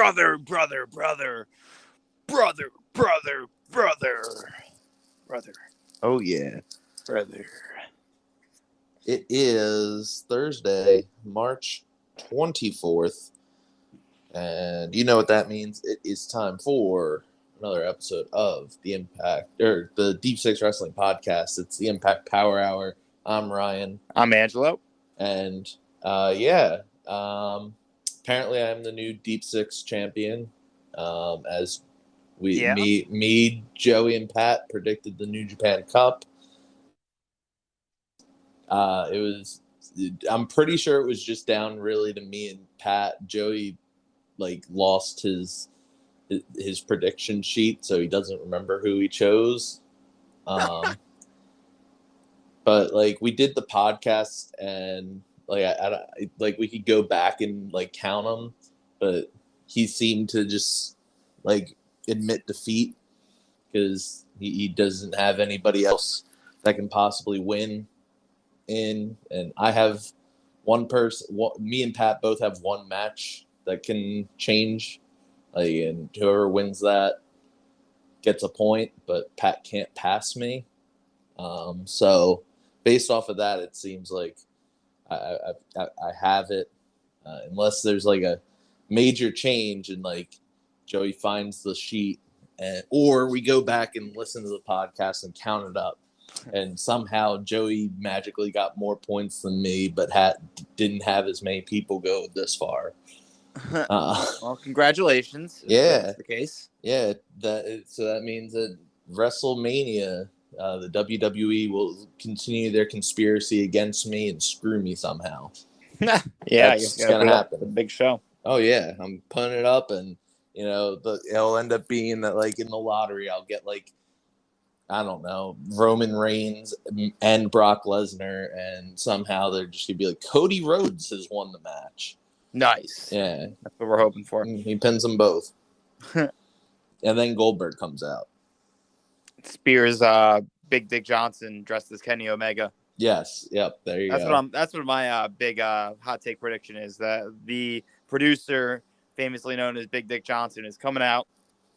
brother, brother, brother, brother, brother, brother, brother. Oh, yeah. Brother. It is Thursday, March 24th. And you know what that means. It is time for another episode of the Deep Six Wrestling Podcast. It's the Impact Power Hour. I'm Ryan. I'm Angelo. And apparently I'm the new Deep Six champion. As me, Joey, and Pat predicted the New Japan Cup. I'm pretty sure it was just down really to me and Pat. Joey lost his prediction sheet, so he doesn't remember who he chose. But we did the podcast, and we could go back and count them, but he seemed to just admit defeat because he doesn't have anybody else that can possibly win. And I have one person. Me and Pat both have one match that can change, and whoever wins that gets a point. But Pat can't pass me. So based off of that, it seems like I have it, unless there's a major change and Joey finds the sheet, or we go back and listen to the podcast and count it up. And somehow Joey magically got more points than me, but didn't have as many people go this far. Well, congratulations. Yeah, that's the case. Yeah, so that means that Wrestlemania, the WWE will continue their conspiracy against me and screw me somehow. That's gonna happen. A big show. Oh yeah, I'm putting it up, and it'll end up being that in the lottery I'll get I don't know, Roman Reigns and Brock Lesnar, and somehow they're just going to be Cody Rhodes has won the match. Nice. Yeah. That's what we're hoping for. He pins them both. And then Goldberg comes out. Spears Big Dick Johnson dressed as Kenny Omega. Yes. Yep. There you go. That's what my big hot take prediction is, that the producer, famously known as Big Dick Johnson, is coming out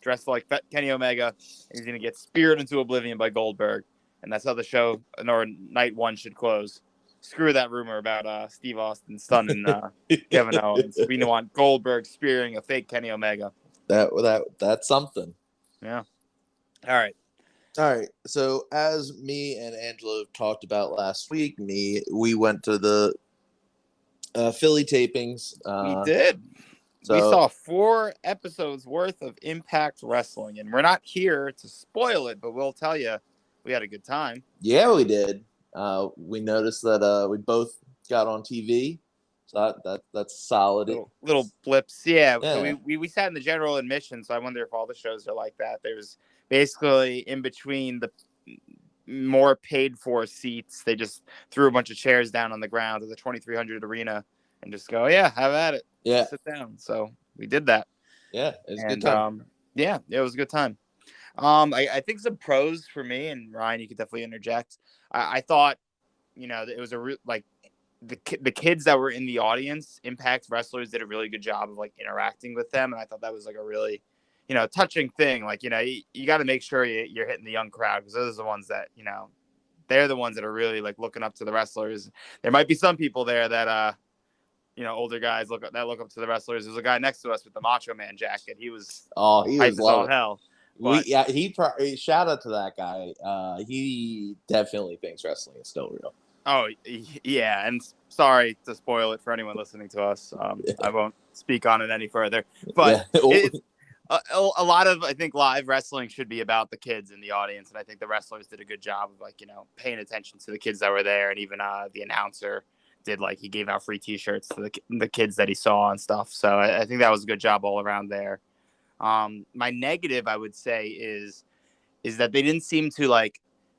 dressed like Kenny Omega, and he's going to get speared into oblivion by Goldberg. And that's how the show, or night one, should close. Screw that rumor about Steve Austin's son and Kevin Owens. We want Goldberg spearing a fake Kenny Omega. That's something. Yeah. All right. So as me and Angela talked about last week, we went to the Philly tapings. We did. So, we saw 4 episodes worth of Impact Wrestling, and we're not here to spoil it, but we'll tell you we had a good time. Yeah, we did. We noticed that we both got on TV, so that's solid. Little blips, yeah. So we sat in the general admission, so I wonder if all the shows are like that. There's basically in between the more paid-for seats, they just threw a bunch of chairs down on the ground at the 2300 arena and just go, yeah, have at it. Yeah. Sit down. So we did that. Yeah, it was a good time. It was a good time. I think some pros for me, and Ryan, you could definitely interject. I thought, it was the kids that were in the audience, Impact wrestlers, did a really good job of interacting with them, and I thought that was a really, touching thing. You got to make sure you're hitting the young crowd, because those are the ones that they're the ones that are really looking up to the wrestlers. There might be some people there that older guys look up to the wrestlers. There's a guy next to us with the Macho Man jacket. He was hype as all hell. He shout out to that guy. He definitely thinks wrestling is still real. Oh yeah, and sorry to spoil it for anyone listening to us. I won't speak on it any further. But a lot of, I think, live wrestling should be about the kids in the audience, and I think the wrestlers did a good job of paying attention to the kids that were there, and even the announcer did he gave out free T-shirts to the kids that he saw and stuff. So I think that was a good job all around there. My negative, I would say, is that they didn't seem to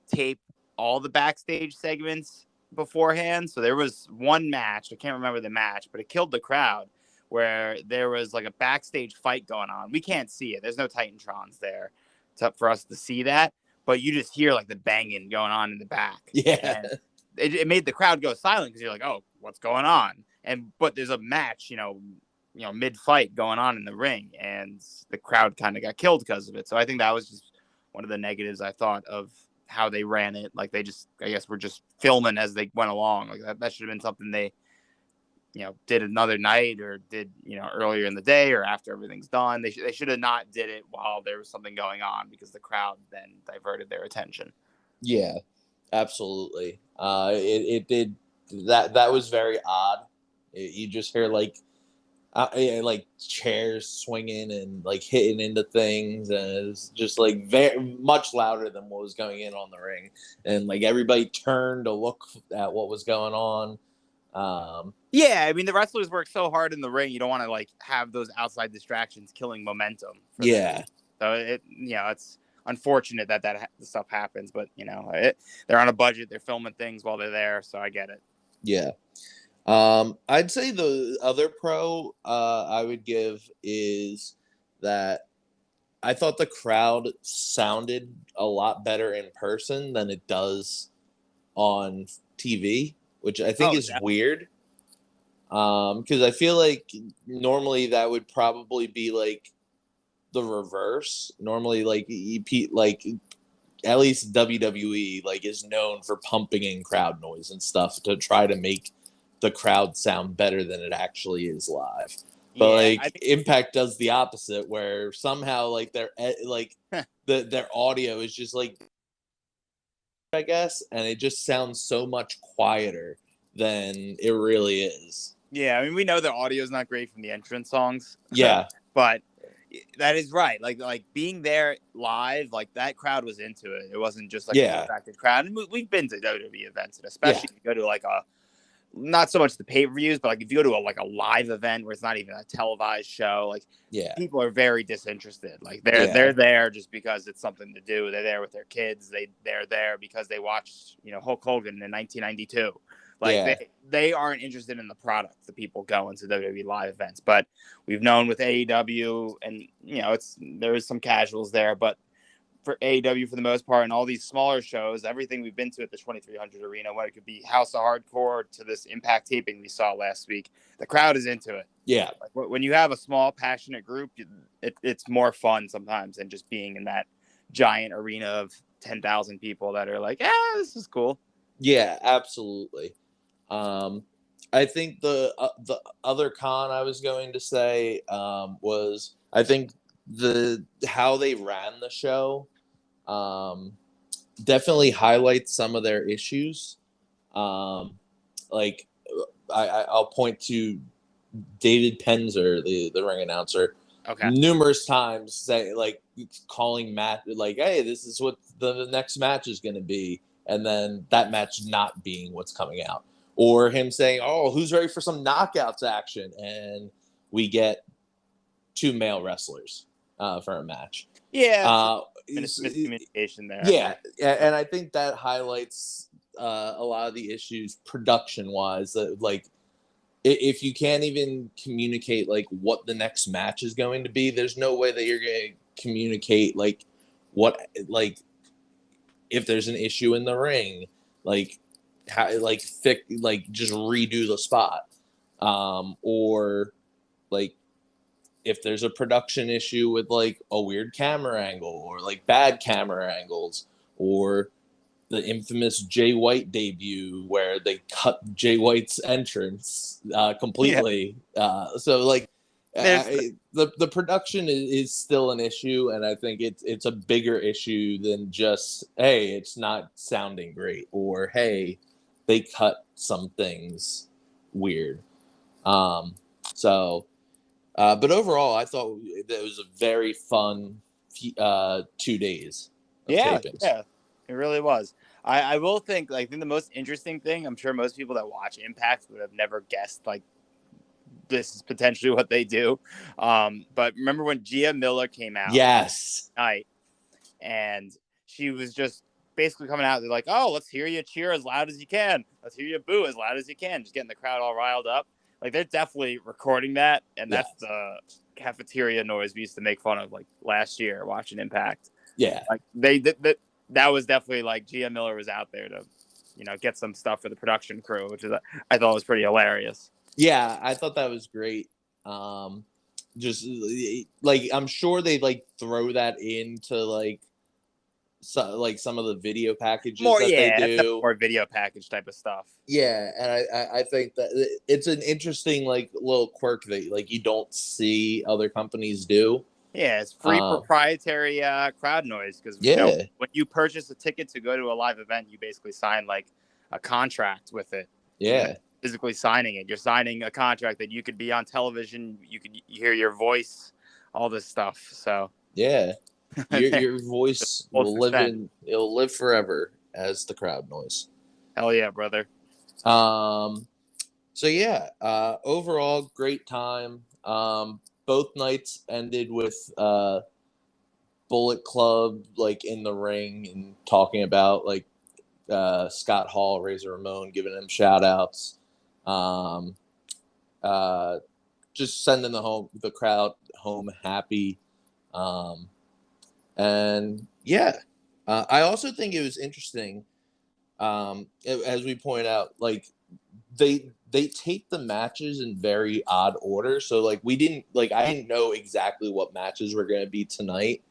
tape all the backstage segments beforehand. So there was one match, I can't remember the match, but it killed the crowd, where there was a backstage fight going on. We can't see it. There's no Titantrons there for us to see that, but you just hear the banging going on in the back. Yeah. And it made the crowd go silent, because you're oh, what's going on? But there's a match, mid-fight going on in the ring, and the crowd kind of got killed because of it. So I think that was just one of the negatives I thought of how they ran it. Like they just, I guess, were just filming as they went along. Like that should have been something they, did another night or did, earlier in the day or after everything's done. They should have not did it while there was something going on, because the crowd then diverted their attention. Yeah, absolutely. It did that was very odd. You just hear like chairs swinging and like hitting into things, and it's just like very much louder than what was going in on the ring, and like everybody turned to look at what was going on. Yeah, I mean, the wrestlers work so hard in the ring, you don't want to like have those outside distractions killing momentum for them. So it's unfortunate that stuff happens, but they're on a budget, they're filming things while they're there, so I get it. Yeah. I'd say the other pro I would give is that I thought the crowd sounded a lot better in person than it does on TV, which I think is weird. Because I feel like normally that would probably be like the reverse. Normally, like at least WWE like is known for pumping in crowd noise and stuff to try to make the crowd sound better than it actually is live. But Impact does the opposite, where somehow like their audio is just like, I guess, and it just sounds so much quieter than it really is. Yeah, I mean, we know the audio is not great from the entrance songs. Yeah, but that is right. Like being there live, like that crowd was into it. It wasn't just like a distracted crowd. And we've been to WWE events, and especially if you go to like not so much the pay-per-views, but like if you go to a live event where it's not even a televised show, like people are very disinterested. Like they're there just because it's something to do. They're there with their kids. They're there because they watched Hulk Hogan in 1992. Like they aren't interested in the product. The people going to WWE live events, but we've known with AEW, and there is some casuals there, but for AEW for the most part, and all these smaller shows, everything we've been to at the 2300 Arena, what it could be House of Hardcore to this Impact taping we saw last week, the crowd is into it. Yeah, like when you have a small passionate group, it's more fun sometimes than just being in that giant arena of 10,000 people that are like, this is cool. Yeah, absolutely. I think the other con I was going to say was I think how they ran the show definitely highlights some of their issues. Like I'll point to David Penzer, the ring announcer, numerous times say like calling Matt like, hey, this is what the next match is going to be, and then that match not being what's coming out. Or him saying, oh, who's ready for some knockouts action? And we get 2 male wrestlers for a match. Yeah. Miscommunication there. Yeah. And I think that highlights a lot of the issues production-wise. That, like, if you can't even communicate, like, what the next match is going to be, there's no way that you're going to communicate, like, if there's an issue in the ring, like, how just redo the spot, or like if there's a production issue with like a weird camera angle or like bad camera angles, or the infamous Jay White debut where they cut Jay White's entrance completely. So like the production is still an issue, and I think it's a bigger issue than just, hey, it's not sounding great, or hey, they cut some things weird. But overall, I thought it was a very fun 2 days of tapings. Yeah, it really was. I will think, like, I think the most interesting thing, I'm sure most people that watch Impact would have never guessed, like, this is potentially what they do. But remember when Gia Miller came out? Yes. Night, and she was just basically coming out. They're like, oh, let's hear you cheer as loud as you can. Let's hear you boo as loud as you can. Just getting the crowd all riled up. Like, they're definitely recording that, and that's the cafeteria noise we used to make fun of, like, last year watching Impact. Yeah. Like, that was definitely, like, Gia Miller was out there to, get some stuff for the production crew, which is, I thought was pretty hilarious. Yeah, I thought that was great. Just like I'm sure they like throw that into like some of the video packages that they do, or video package type of stuff. Yeah, and I think that it's an interesting like little quirk that like you don't see other companies do. Yeah, it's free proprietary crowd noise because when you purchase a ticket to go to a live event, you basically sign like a contract with it. Yeah, physically signing it. You're signing a contract that you could be on television, you could hear your voice, all this stuff. So yeah, your voice will it'll live forever as the crowd noise. Hell yeah, brother. So yeah, overall great time. Both nights ended with Bullet Club like in the ring and talking about like Scott Hall, Razor Ramon, giving them shout outs. Just sending the crowd home happy. And yeah, I also think it was interesting. As we point out, like they taped the matches in very odd order. So like I didn't know exactly what matches were going to be tonight,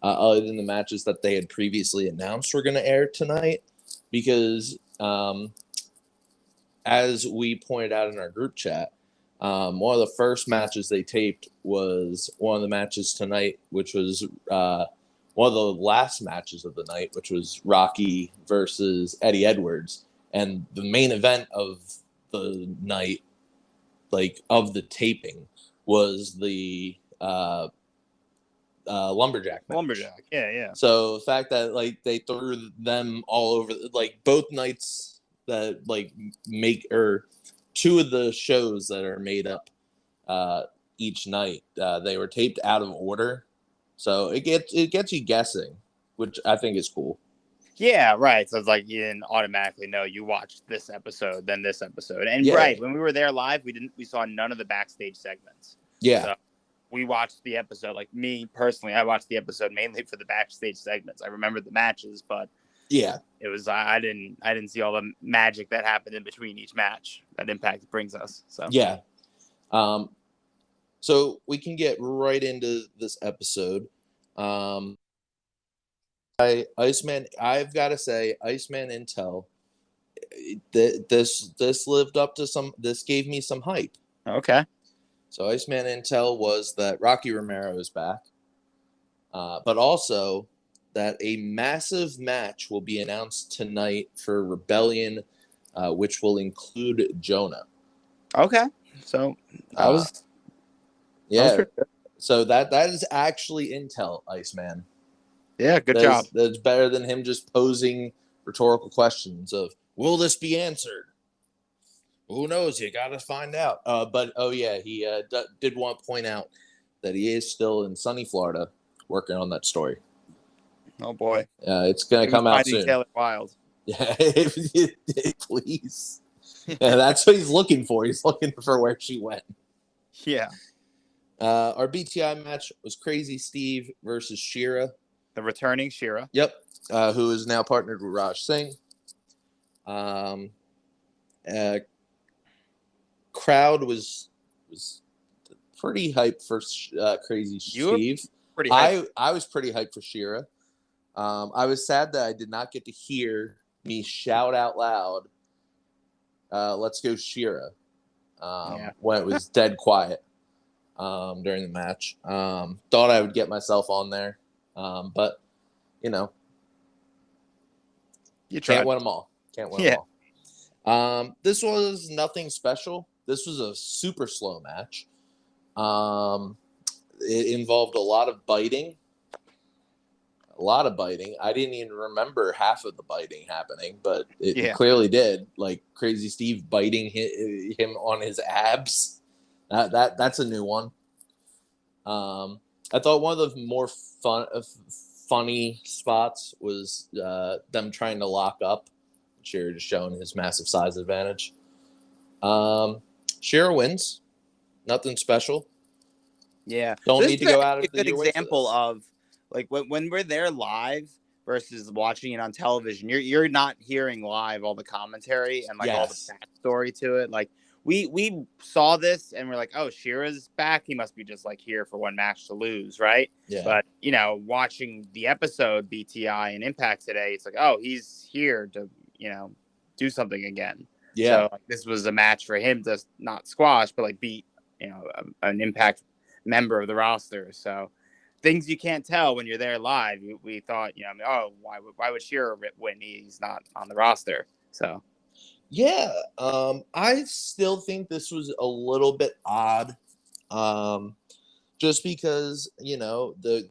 other than the matches that they had previously announced were going to air tonight, because as we pointed out in our group chat, one of the first matches they taped was one of the matches tonight, which was one of the last matches of the night, which was Rocky versus Eddie Edwards. And the main event of the night, like of the taping, was the Lumberjack match. Lumberjack, yeah. So the fact that like they threw them all over, like both nights that like make, or two of the shows that are made up each night, they were taped out of order. So it gets you guessing, which I think is cool. Yeah, right. So it's like you didn't automatically know you watched this episode, then this episode. And right, when we were there live, we saw none of the backstage segments. Yeah. So we watched the episode, like me personally, I watched the episode mainly for the backstage segments. I remember the matches, but yeah, it was I didn't see all the magic that happened in between each match that Impact brings us. So yeah. So we can get right into this episode. Iceman, I've got to say, Iceman Intel, this lived up to this gave me some hype. Okay. So Iceman Intel was that Rocky Romero is back, but also that a massive match will be announced tonight for Rebellion, which will include Jonah. Okay. So that was So that is actually intel, Iceman. Yeah, good job. That's better than him just posing rhetorical questions of, will this be answered? Who knows? You got to find out. But he did want to point out that he is still in sunny Florida working on that story. Oh boy. It's going to come out soon. Taylor Wilde. Yeah, please. Yeah, that's what he's looking for. He's looking for where she went. Yeah. Our BTI match was Crazy Steve versus Shira. The returning Shira. Yep. Who is now partnered with Raj Singh. Crowd was pretty hyped for Crazy Steve. Pretty hyped. I was pretty hyped for Shira. I was sad that I did not get to hear me shout out loud, let's go Shira, when it was dead quiet during the match. Thought I would get myself on there, but you can't win them all. Can't win them all. This was nothing special. This was a super slow match. It involved a lot of biting. I didn't even remember half of the biting happening, but it clearly did. Like Crazy Steve biting him on his abs. That's a new one. I thought one of the more funny spots was them trying to lock up. Shira just showing his massive size advantage. Shira wins. Nothing special. Yeah. Don't need to go out of the good example of like when we're there live versus watching it on television. You're not hearing live all the commentary and like all the backstory to it. Like we saw this and we're like, oh, Shearer's back. He must be just like here for one match to lose, right? Yeah. But watching the episode BTI and Impact today, it's like, oh, he's here to do something again. Yeah. So this was a match for him to not squash, but like beat an Impact member of the roster. So things you can't tell when you're there live. We thought, oh, why would Shearer win? He's not on the roster. So. Yeah, I still think this was a little bit odd, just because the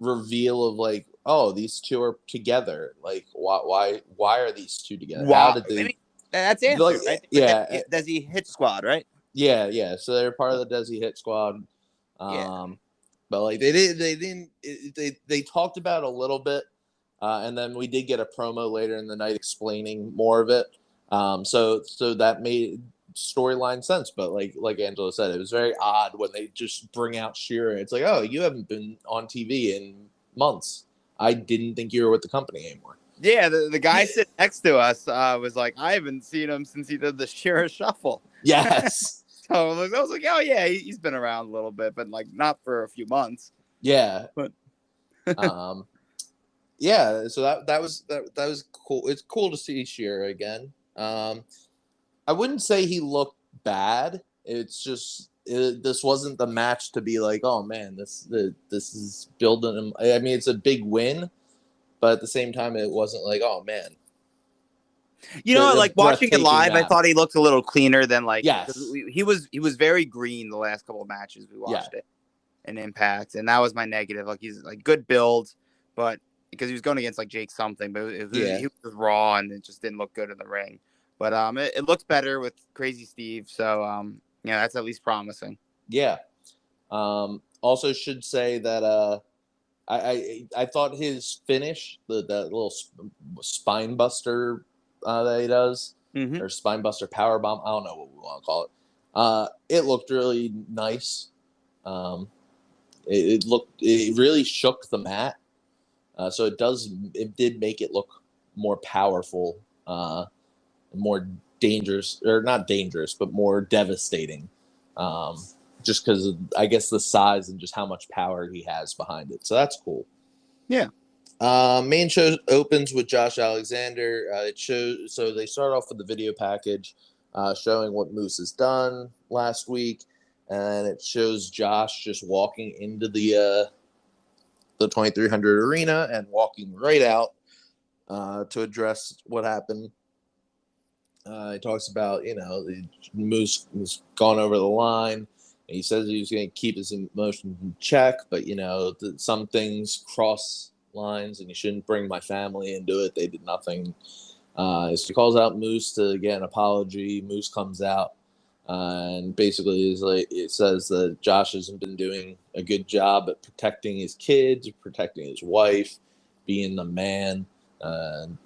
reveal of like, oh, these two are together. Like, why are these two together? How did they? That's answered, right? Yeah, Desi Hit Squad, right? Yeah. So they're part of the Desi Hit Squad. But like they talked about it a little bit. And then we did get a promo later in the night explaining more of it. So that made storyline sense. But like Angela said, it was very odd when they just bring out Shearer. It's like, oh, you haven't been on TV in months. I didn't think you were with the company anymore. Yeah, the guy sitting next to us was like, I haven't seen him since he did the Shearer Shuffle. Yes. So I was like, oh yeah, he's been around a little bit, but like not for a few months. Yeah. But yeah, so that was cool. It's cool to see Shearer again. I wouldn't say he looked bad. It's just this wasn't the match to be like, oh man, this is building him. I mean, it's a big win, but at the same time, it wasn't like, oh man. Like watching it live, match. I thought he looked a little cleaner than like. Yes. He was very green the last couple of matches we watched it in Impact, and that was my negative. Like he's like good build, but because he was going against like Jake something, but he was raw and it just didn't look good in the ring. But it looked better with Crazy Steve, so that's at least promising. Yeah. Also, should say that I thought his finish, that little spine buster that he does, or spine buster power bomb, I don't know what we want to call it. It looked really nice. It really shook the mat. So it did make it look more powerful, more dangerous, or not dangerous, but more devastating. Just because I guess the size and just how much power he has behind it. So that's cool. Yeah. Main show opens with Josh Alexander. So they start off with the video package showing what Moose has done last week, and it shows Josh just walking into the 2300 arena and walking right out to address what happened. He talks about, Moose was gone over the line. And he says he was going to keep his emotions in check, but, some things cross lines and you shouldn't bring my family into it. They did nothing. So he calls out Moose to get an apology. Moose comes out and basically it says that Josh hasn't been doing a good job at protecting his kids, protecting his wife, being the man.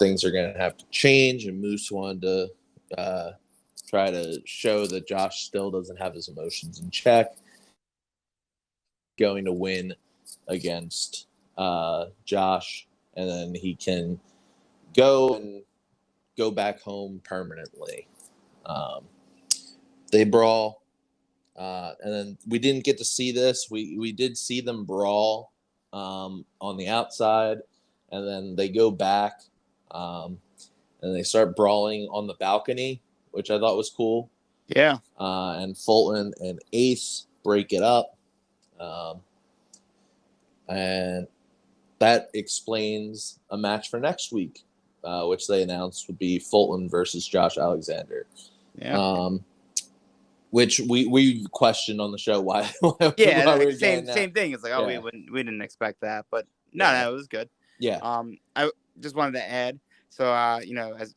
Things are going to have to change. And Moose wanted to try to show that Josh still doesn't have his emotions in check. Going to win against Josh, and then he can go back home permanently. They brawl, and then we didn't get to see this. We did see them brawl on the outside, and then they go back, and they start brawling on the balcony, which I thought was cool. Yeah. And Fulton and Ace break it up. And that explains a match for next week, which they announced would be Fulton versus Josh Alexander. Yeah. Which we questioned on the show why same thing. It's like, we didn't expect that, but no, it was good. Yeah. I just wanted to add, so as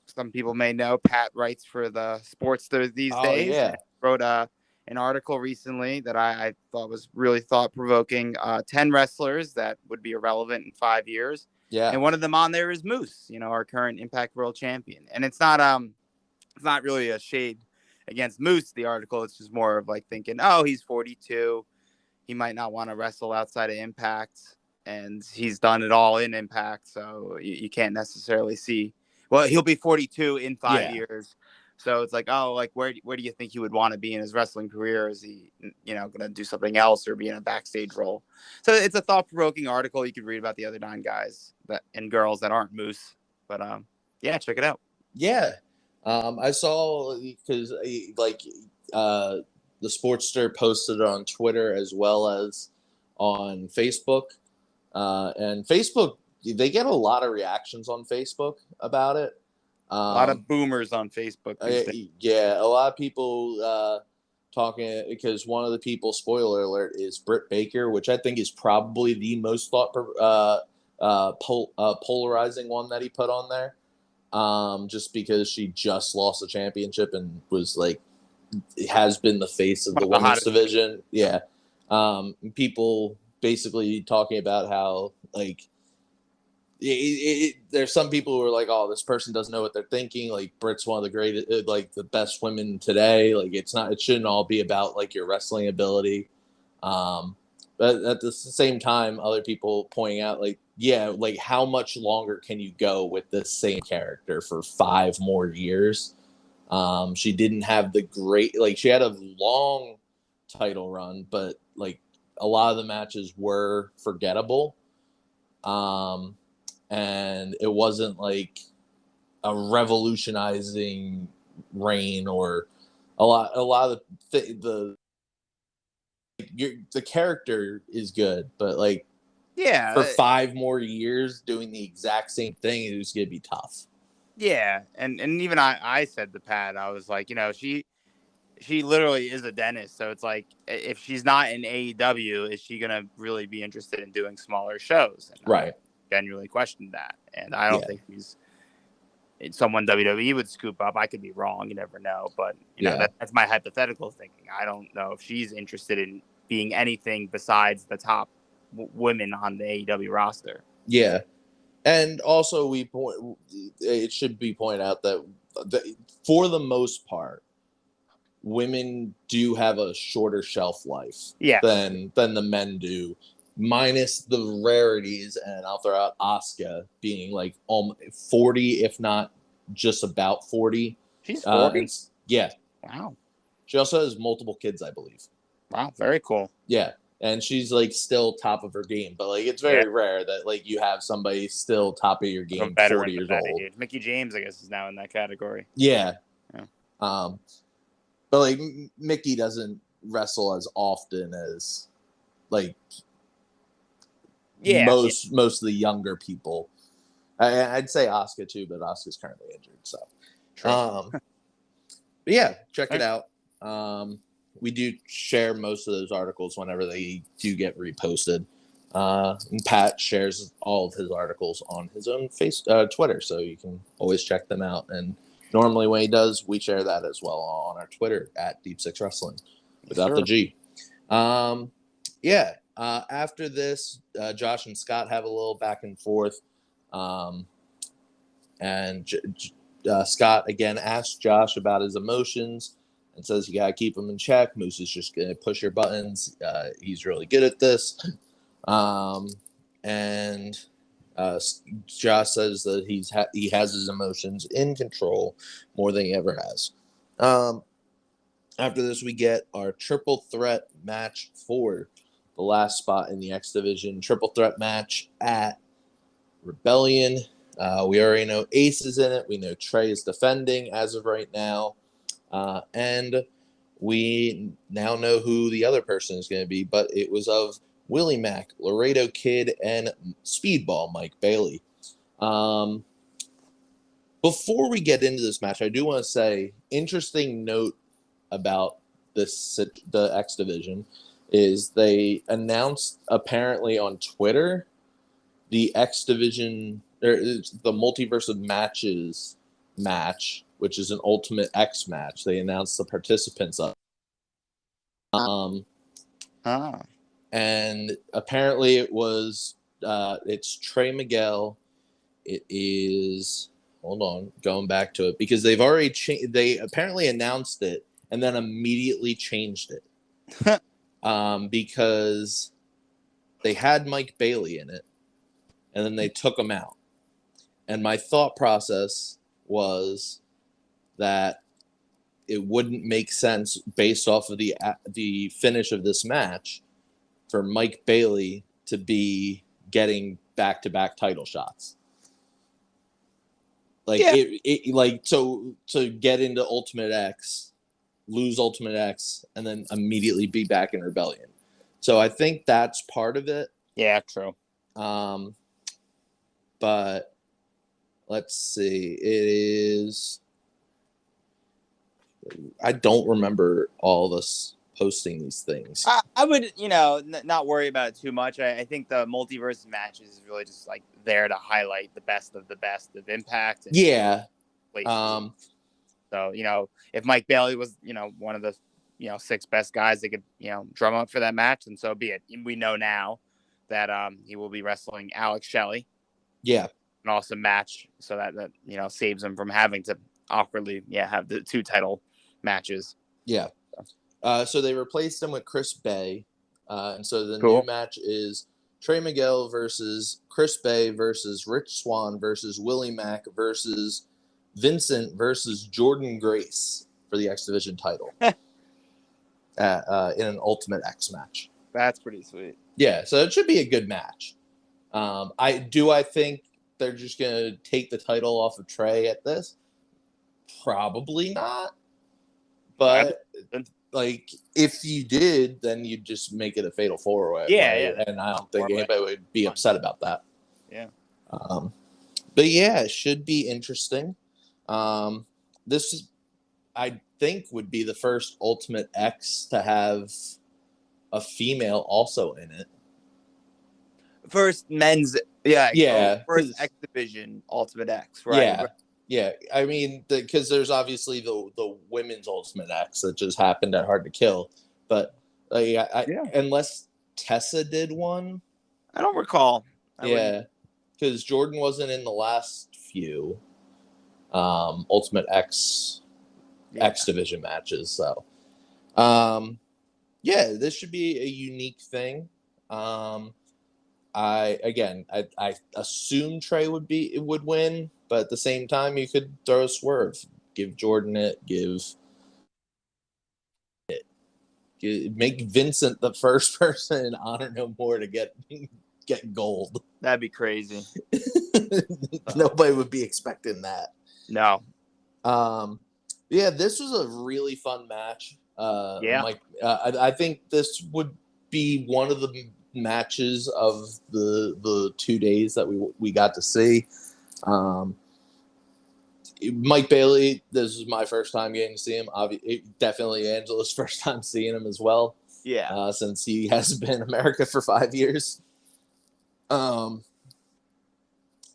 some people may know, Pat writes for the Sports these days. Yeah. Wrote an article recently that I thought was really thought-provoking. 10 wrestlers that would be irrelevant in 5 years. Yeah. And one of them on there is Moose, our current Impact World Champion. And it's not really a shade against Moose, the article. It's just more of like thinking, oh, he's 42. He might not want to wrestle outside of Impact. And he's done it all in Impact. So you can't necessarily see. Well, he'll be 42 in 5 years. So it's like, oh, like where do you think he would want to be in his wrestling career? Is he, going to do something else or be in a backstage role? So it's a thought-provoking article. You could read about the other 9 guys and girls that aren't Moose. But yeah, check it out. Yeah, I saw because the Sportster posted it on Twitter as well as on Facebook, and Facebook they get a lot of reactions on Facebook about it. A lot of boomers on Facebook these days. Yeah, a lot of people talking because one of the people, spoiler alert, is Britt Baker, which I think is probably the most polarizing one that he put on there. Just because she just lost the championship and was like, has been the face of the women's division. Yeah. People basically talking about how like, there's some people who are like, oh, this person doesn't know what they're thinking. Like Britt's one of the greatest, like the best women today. Like it shouldn't all be about like your wrestling ability. But at the same time, other people pointing out like, yeah, like how much longer can you go with this same character for 5 more years? She didn't have the great, like she had a long title run, but like a lot of the matches were forgettable. And it wasn't like a revolutionizing reign or a lot of the character is good, but like for 5 more years doing the exact same thing, it was gonna be tough. Yeah, and even I said to Pat, I was like, she literally is a dentist, so it's like if she's not in AEW, is she gonna really be interested in doing smaller shows? And right. I genuinely questioned that, and I don't think she's someone WWE would scoop up. I could be wrong, you never know, but that's my hypothetical thinking. I don't know if she's interested in being anything besides the top women on the AEW roster. Yeah, and also it should be pointed out that for the most part, women do have a shorter shelf life than the men do, minus the rarities. And I'll throw out Asuka being like 40, if not just about 40. She's 40? Yeah. Wow. She also has multiple kids, I believe. Wow, very cool. Yeah. And she's like still top of her game, but like it's very rare that like you have somebody still top of your game 40 years old. Mickey James, I guess, is now in that category. Yeah. But like Mickey doesn't wrestle as often as like most of the younger people. I'd say Asuka too, but Asuka's currently injured. So, but yeah, check it out. We do share most of those articles whenever they do get reposted. And Pat shares all of his articles on his own Twitter, so you can always check them out. And normally when he does, we share that as well on our Twitter at Deep Six Wrestling without the G. After this, Josh and Scott have a little back and forth. And Scott again asks Josh about his emotions and says, you got to keep them in check. Moose is just going to push your buttons. He's really good at this. And Josh says that he has his emotions in control more than he ever has. After this, we get our triple threat match for the last spot in the X Division. Triple threat match at Rebellion. We already know Ace is in it. We know Trey is defending as of right now. And we now know who the other person is going to be, but it was of Willie Mack, Laredo Kid, and Speedball Mike Bailey. Before we get into this match, I do want to say, interesting note about the X Division is they announced apparently on Twitter the X Division, or the Multiverse of Matches match, which is an Ultimate X match. They announced the participants of. And apparently it was it's Trey Miguel. It is, hold on, going back to it, because they've already they apparently announced it and then immediately changed it. Because they had Mike Bailey in it and then they took him out. And my thought process was that it wouldn't make sense based off of the finish of this match for Mike Bailey to be getting back-to-back title shots. Like so to get into Ultimate X, lose Ultimate X, and then immediately be back in Rebellion. So I think that's part of it. Yeah, true. But let's see. It is. I don't remember all of us posting these things. I would, not worry about it too much. I think the multiverse matches is really just like there to highlight the best of Impact. And So, if Mike Bailey was, one of the, 6 best guys that could, drum up for that match, and so be it. We know now that he will be wrestling Alex Shelley. Yeah. An awesome match. So that saves him from having to awkwardly, have the 2 title matches. Yeah. So they replaced him with Chris Bay. And so the new match is Trey Miguel versus Chris Bay versus Rich Swann versus Willie Mack versus Vincent versus Jordan Grace for the X Division title in an Ultimate X match. That's pretty sweet. Yeah, so it should be a good match. I think they're just going to take the title off of Trey at this? Probably not. But like, if you did, then you'd just make it a fatal 4-way. Yeah. And I don't think anybody would be upset about that. Yeah. But yeah, it should be interesting. This is, I think, would be the first Ultimate X to have a female also in it. First men's, first X Division Ultimate X, right? Yeah. I mean, because there's obviously the women's Ultimate X that just happened at Hard to Kill, but unless Tessa did one, I don't recall. Because Jordan wasn't in the last few Ultimate X Division matches, so this should be a unique thing. I assume Trey would win, but at the same time, you could throw a swerve, give Jordan it, make Vincent the first person in Honor No More to get gold. That'd be crazy. Nobody would be expecting that. No. This was a really fun match. I think this would be one of the matches of the 2 days that we got to see. Mike Bailey, this is my first time getting to see him. Definitely Angela's first time seeing him as well. Yeah. Since he has been in America for 5 years.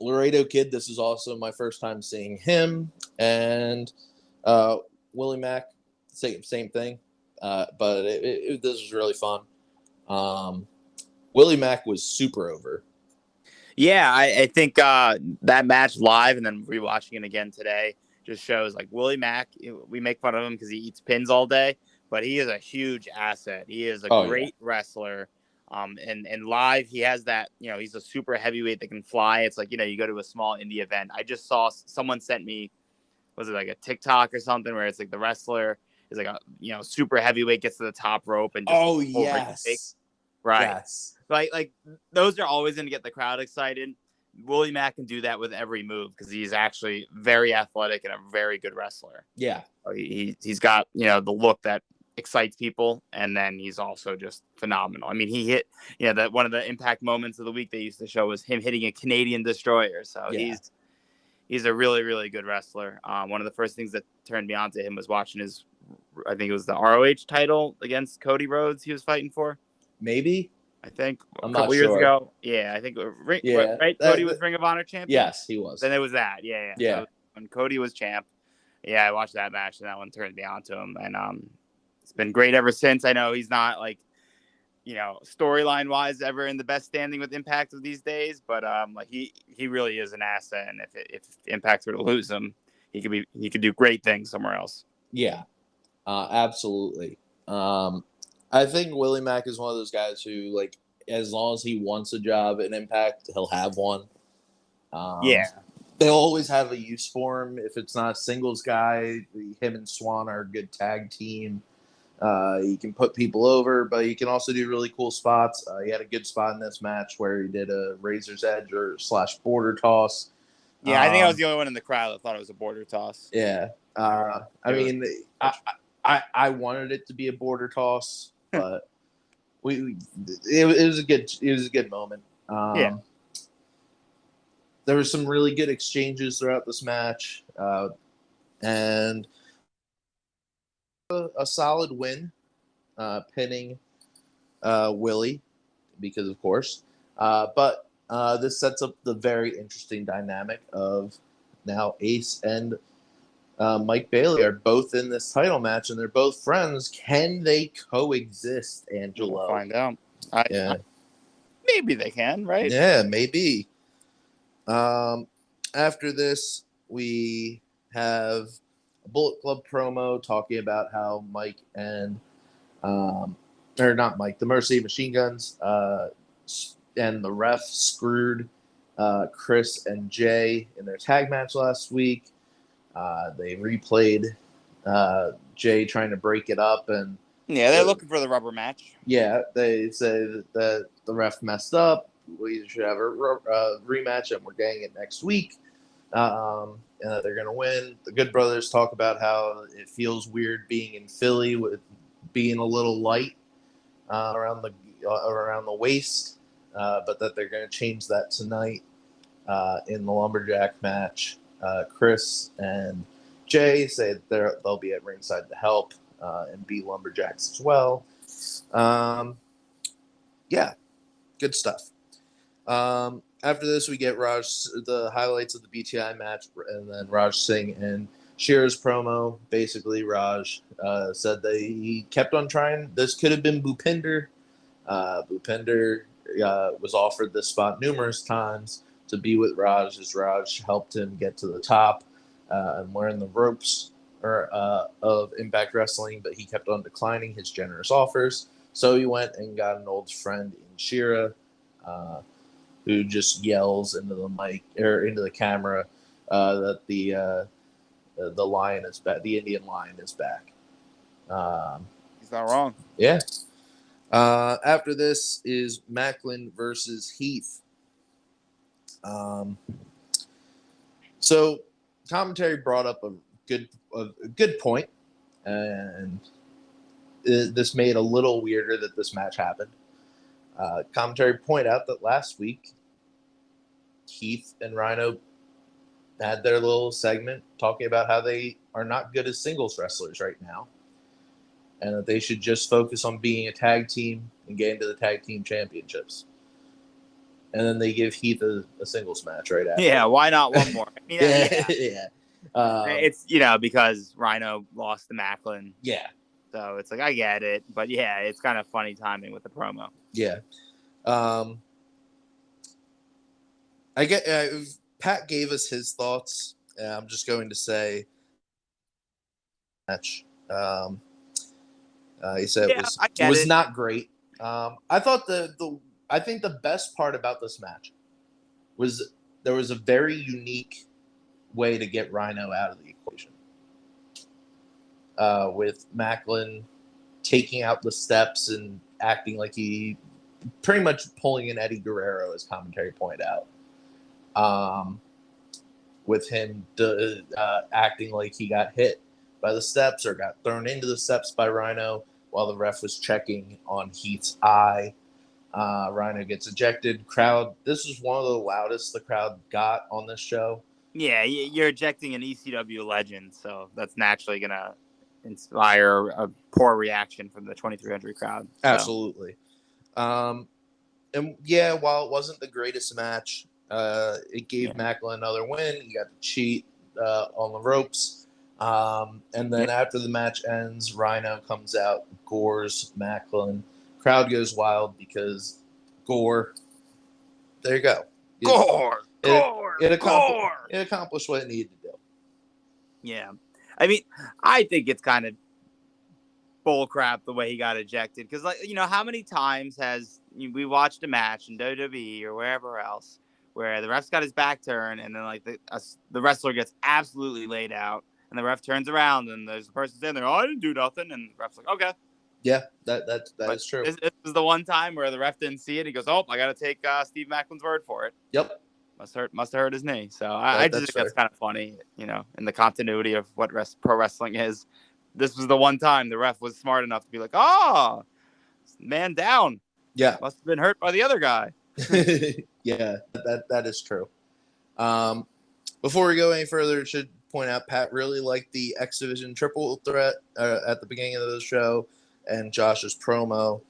Laredo Kid, this is also my first time seeing him. And Willie Mack, same thing. But this was really fun. Willie Mack was super over. Yeah, I think that match live and then rewatching it again today just shows like Willie Mack. We make fun of him because he eats pins all day, but he is a huge asset. He is a great wrestler. And live, he has that, he's a super heavyweight that can fly. It's like, you go to a small indie event. I just saw someone sent me, was it like a TikTok or something where it's like the wrestler is like a, super heavyweight gets to the top rope and just right. Yes. Like those are always going to get the crowd excited. Willie Mack can do that with every move because he's actually very athletic and a very good wrestler. Yeah. He's got, the look that excites people, and then he's also just phenomenal. I mean, he hit, that one of the Impact moments of the week they used to show was him hitting a Canadian destroyer. So he's a really, really good wrestler. One of the first things that turned me on to him was watching his, I think it was the ROH title against Cody Rhodes he was fighting for. Maybe. I think I'm a couple years ago. Yeah, I think right. Cody was Ring of Honor champion. Yes, he was. Then it was that. Yeah. So when Cody was champ, I watched that match and that one turned me on to him, and it's been great ever since. I know he's not like, storyline wise ever in the best standing with Impact of these days, but like he really is an asset, and if Impact were to lose him, he could do great things somewhere else. Yeah, absolutely. I think Willie Mack is one of those guys who, like, as long as he wants a job in Impact, he'll have one. They'll always have a use for him. If it's not a singles guy, him and Swan are a good tag team. He can put people over, but he can also do really cool spots. He had a good spot in this match where he did a razor's edge or / border toss. Yeah, I think I was the only one in the crowd that thought it was a border toss. Yeah. I mean, I wanted it to be a border toss, but it was a good moment. Yeah. There were some really good exchanges throughout this match, and a solid win, pinning Willie, because of course. But this sets up the very interesting dynamic of now Ace and Mike Bailey are both in this title match, and they're both friends. Can they coexist, Angelo? We'll find out. Maybe they can, right? Yeah, maybe. After this, we have a Bullet Club promo talking about how Mike and, or not Mike, the Mercy Machine Guns and the ref screwed Chris and Jay in their tag match last week. They replayed Jay trying to break it up, and they're looking for the rubber match. Yeah, they say that the ref messed up. We should have a rematch, and we're getting it next week. And that they're going to win. The Good Brothers talk about how it feels weird being in Philly with being a little light around the waist, but that they're going to change that tonight in the Lumberjack match. Chris and Jay say that they'll be at ringside to help and be Lumberjacks as well. Yeah, good stuff. After this, we get the highlights of the BTI match, and then Raj Singh and Shira's promo. Basically, Raj said that he kept on trying. This could have been Bhupinder. Bhupinder was offered this spot numerous times to be with Raj, as Raj helped him get to the top and learn the ropes of Impact Wrestling, but he kept on declining his generous offers. So he went and got an old friend in Shira, who just yells into the mic or into the camera that the lion is back. The Indian lion is back. He's not wrong. Yeah. After this is Macklin versus Heath. So commentary brought up a good point, and this made a little weirder that this match happened. Commentary point out that last week Heath and Rhino had their little segment talking about how they are not good as singles wrestlers right now, and that they should just focus on being a tag team and getting to the tag team championships. And then they give Heath a singles match right after. Yeah, why not one more? I mean, yeah. It's because Rhino lost to Macklin. Yeah. So it's like, I get it, but yeah, it's kind of funny timing with the promo. Yeah. Pat gave us his thoughts. I'm just going to say match. He said it was not great. I thought I think the best part about this match was there was a very unique way to get Rhino out of the equation. With Macklin taking out the steps and acting like he pretty much pulling an Eddie Guerrero, as commentary pointed out. With him acting like he got hit by the steps or got thrown into the steps by Rhino while the ref was checking on Heath's eye. Rhino gets ejected. Crowd, this is one of the loudest the crowd got on this show. Yeah, you're ejecting an ECW legend, so that's naturally going to inspire a poor reaction from the 2,300 crowd. So. Absolutely. And yeah, while it wasn't the greatest match, it gave Macklin another win. He got to cheat on the ropes. And then after the match ends, Rhino comes out, gores Macklin. Crowd goes wild because Gore. There you go. Gore. It accomplished what it needed to do. Yeah. I mean, I think it's kind of bullcrap the way he got ejected. Because, how many times we watched a match in WWE or wherever else where the ref's got his back turned, and then like the wrestler gets absolutely laid out, and the ref turns around, and there's a person standing there. Oh, I didn't do nothing, and the ref's like, okay. Yeah, that is true. This is the one time where the ref didn't see it. He goes, "Oh, I got to take Steve Macklin's word for it." Yep. Must have hurt his knee. So I just think that's kind of funny, in the continuity of what pro wrestling is. This was the one time the ref was smart enough to be like, "Oh, man down. Yeah, must have been hurt by the other guy." Yeah, that is true. Before we go any further, I should point out Pat really liked the X Division triple threat at the beginning of the show. And Josh's promo,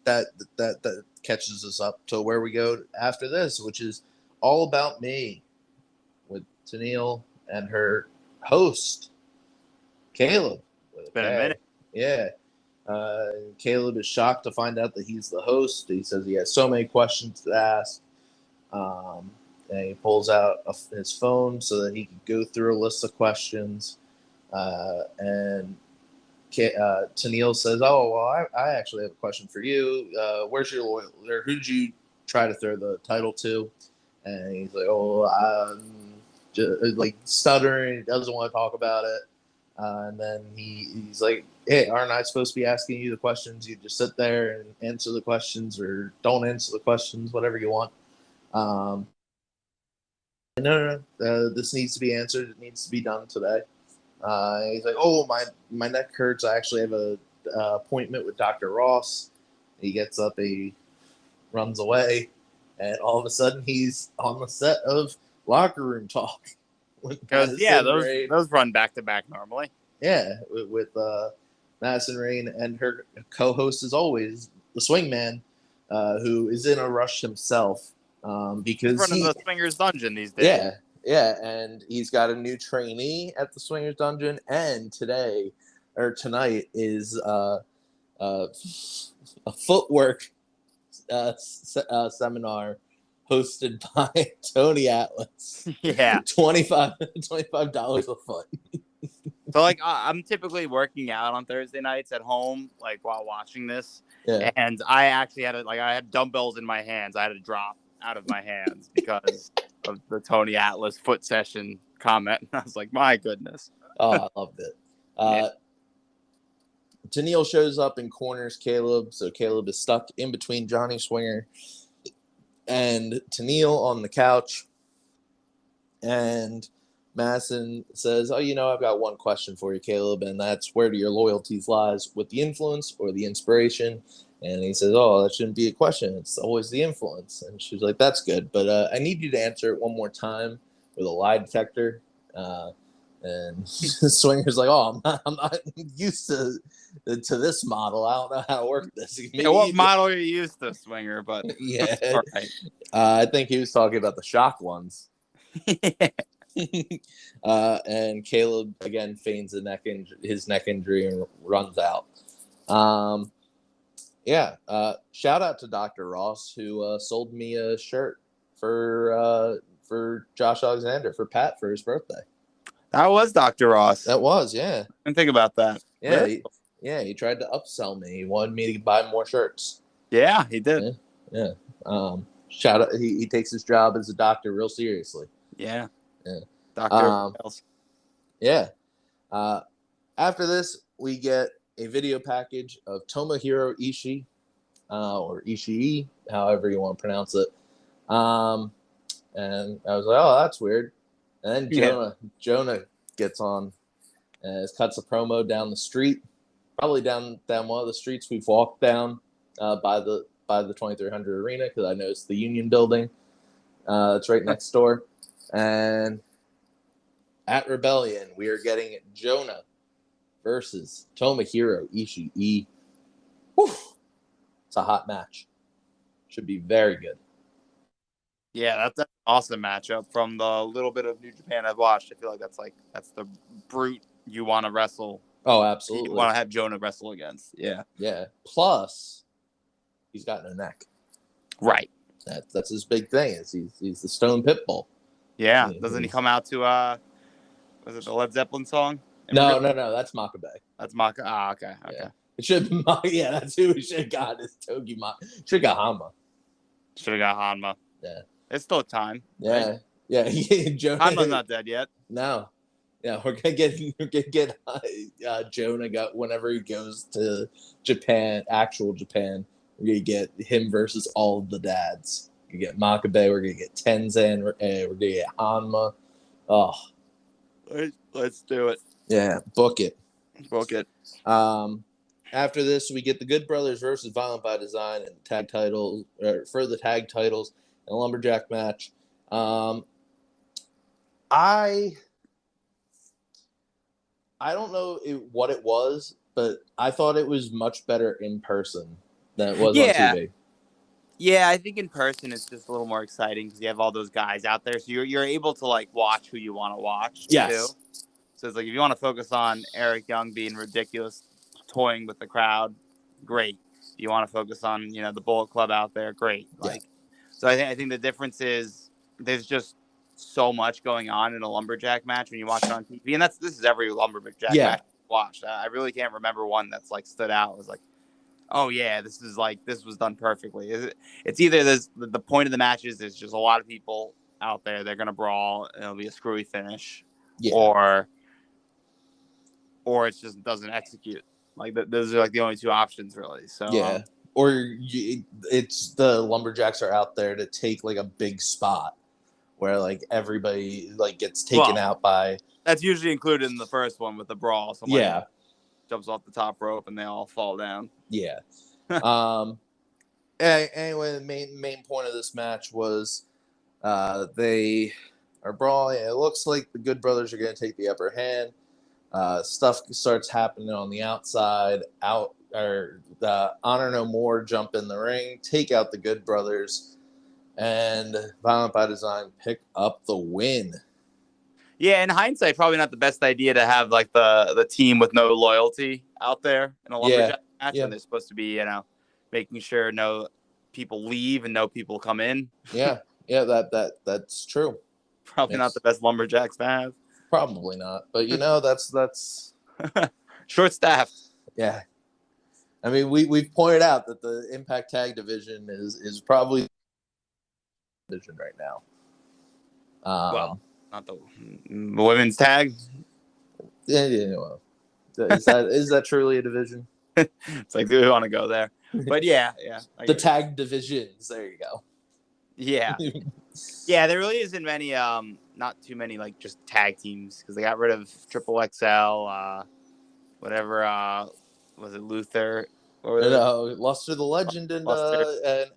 that catches us up to where we go after this, which is All About Me with Tennille and her host, Caleb. It's been a minute. Yeah. Caleb is shocked to find out that he's the host. He says he has so many questions to ask. And he pulls out his phone so that he can go through a list of questions. And Tennille says, "Oh, well, I actually have a question for you. Where's your loyalty? Or who did you try to throw the title to?" And he's like, "Oh, I'm just, like stuttering. He doesn't want to talk about it." And then he's like, "Hey, aren't I supposed to be asking you the questions? You just sit there and answer the questions, or don't answer the questions, whatever you want." No. This needs to be answered. It needs to be done today. He's like, "Oh, my neck hurts. I actually have a appointment with Dr. Ross." He gets up, he runs away, and all of a sudden he's on the set of Locker Room Talk. Because those run back to back normally. Yeah, with Madison Rayne and her co-host as always, the Swingman, who is in a rush himself because he's running the Swingers Dungeon these days. Yeah, and he's got a new trainee at the Swingers Dungeon, and tonight is a footwork seminar hosted by Tony Atlas. Yeah, $25 a foot. So like I'm typically working out on Thursday nights at home, like while watching this, and I actually had I had dumbbells in my hands. I had to drop out of my hands because of the Tony Atlas foot session comment. And I was like, my goodness. Oh, I loved it. Tennille shows up and corners Caleb, so Caleb is stuck in between Johnny Swinger and Tennille on the couch. And Madison says, "Oh, I've got one question for you, Caleb, and that's where do your loyalties lies, with the influence or the inspiration?" And he says, "Oh, that shouldn't be a question. It's always the influence." And she's like, "That's good, but I need you to answer it one more time with a lie detector." And Swinger's like, "Oh, I'm not used to this model. I don't know how to work this." What model are you used to, Swinger? But yeah, all right. I think he was talking about the shock ones. And Caleb again feigns his neck injury and runs out. Shout out to Dr. Ross, who sold me a shirt for Josh Alexander for Pat for his birthday. That was Dr. Ross. That was, yeah. I didn't think about that. Yeah, really? He tried to upsell me. He wanted me to buy more shirts. Yeah, he did. Yeah. Shout out. He takes his job as a doctor real seriously. Yeah. Yeah. Dr. Yeah. After this, we get a video package of Tomohiro Ishii, or Ishii, however you want to pronounce it. And I was like, "Oh, that's weird." And then Jonah gets on and cuts a promo down the street, probably down one of the streets we've walked down by the 2300 arena, because I noticed the Union building. It's right next door. And at Rebellion, we are getting Jonah versus Tomohiro Ishii. Whew. It's a hot match. Should be very good. Yeah, that's an awesome matchup. From the little bit of New Japan I've watched, I feel like that's the brute you want to wrestle. Oh, absolutely. You want to have Jonah wrestle against. Yeah. Yeah. Plus, he's got no neck. Right. That's his big thing. He's the Stone Pitbull. Yeah. Doesn't he come out to was it the Led Zeppelin song? No. That's Makabe. That's Maka. Ah, okay. Yeah. It should be yeah, that's who we should have got. Is Togi should have got Hanma. Should have got Hanma. Yeah. It's still time. Yeah. Right? Yeah. Hanma's not dead yet. No. Yeah, we're gonna get Jonah got whenever he goes to Japan, actual Japan. We're gonna get him versus all of the dads. We're gonna get Makabe. We're gonna get Tenzan. We're gonna get Hanma. Oh, let's do it. Yeah, book it. Book it. After this, we get the Good Brothers versus Violent by Design and tag titles for the tag titles in a lumberjack match. I don't know what it was, but I thought it was much better in person than it was on TV. Yeah, I think in person it's just a little more exciting because you have all those guys out there, so you're able to like watch who you want to watch. Yes. Too. So it's like if you want to focus on Eric Young being ridiculous, toying with the crowd, great. If you want to focus on the Bullet Club out there, great. Like, so I think the difference is there's just so much going on in a lumberjack match when you watch it on TV, and this is every lumberjack match I watched. I really can't remember one that's like stood out. It was like, oh yeah, this was done perfectly. It's either the point of the match is there's just a lot of people out there, they're gonna brawl, and it'll be a screwy finish, or it just doesn't execute. Like those are like the only two options really. So it's the lumberjacks are out there to take like a big spot where like everybody like gets taken out by. That's usually included in the first one with the brawl. Somebody jumps off the top rope and they all fall down. Yeah. Anyway, the main point of this match was they are brawling. It looks like the Good Brothers are going to take the upper hand. Stuff starts happening on the outside. Honor No More jump in the ring, take out the Good Brothers, and Violent by Design pick up the win. Yeah, in hindsight, probably not the best idea to have like the team with no loyalty out there in a lumberjack match, and they're supposed to be, making sure no people leave and no people come in. Yeah, that's true. Probably not the best lumberjacks to have. Probably not, but that's short-staffed. Yeah, I mean we've pointed out that the Impact Tag Division is probably division right now. Well, not the women's tag. Yeah. Well, is that truly a division? It's like, do we want to go there? But yeah. The tag divisions. There you go. Yeah. Yeah, there really isn't many. Not too many like just tag teams because they got rid of Triple XL. Whatever. Was it Luther? Luster the Legend and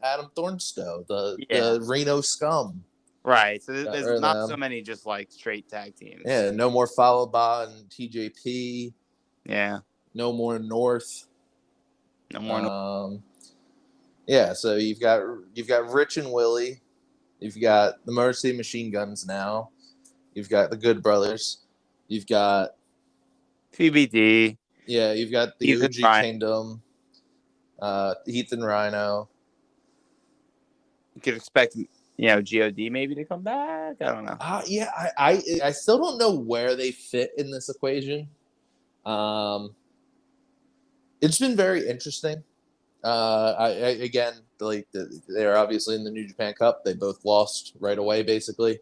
Adam Thornstowe, the Reno Scum. Right. So there's not so many just like straight tag teams. Yeah. No more Falaba and TJP. Yeah. No more North. No more North. Yeah. So you've got Rich and Willie. You've got the Motor City Machine Guns now. You've got the Good Brothers. You've got TBD. Yeah. You've got the OG Kingdom. Heath and Rhino. You could expect, God maybe to come back. I don't know. I still don't know where they fit in this equation. It's been very interesting. Again, they're obviously in the New Japan Cup. They both lost right away, basically.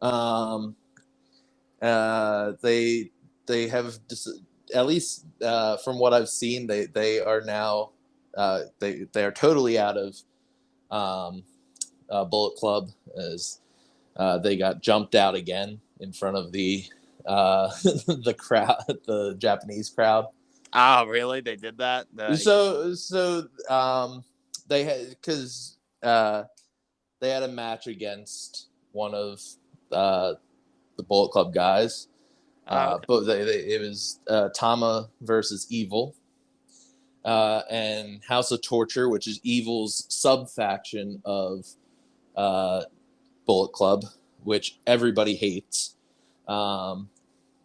They have at least from what I've seen, they are now. They are totally out of Bullet Club as they got jumped out again in front of the the crowd, the Japanese crowd. Oh, really? They did that? So they had because they had a match against one of the Bullet Club guys, but it was Tama versus Evil. And House of Torture, which is Evil's sub-faction of Bullet Club, which everybody hates,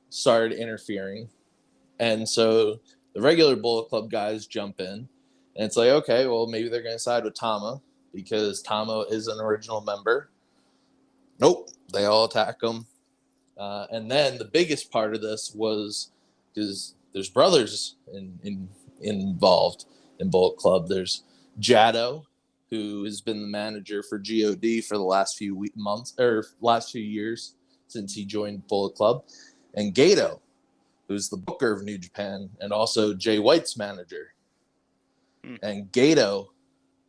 started interfering. And so the regular Bullet Club guys jump in, and it's like, okay, well, maybe they're going to side with Tama because Tama is an original member. Nope, they all attack him. And then the biggest part of this was because there's brothers in involved in Bullet Club. There's Jado, who has been the manager for God for the last few last few years since he joined Bullet Club, and Gato, who's the booker of New Japan and also Jay White's manager. And Gato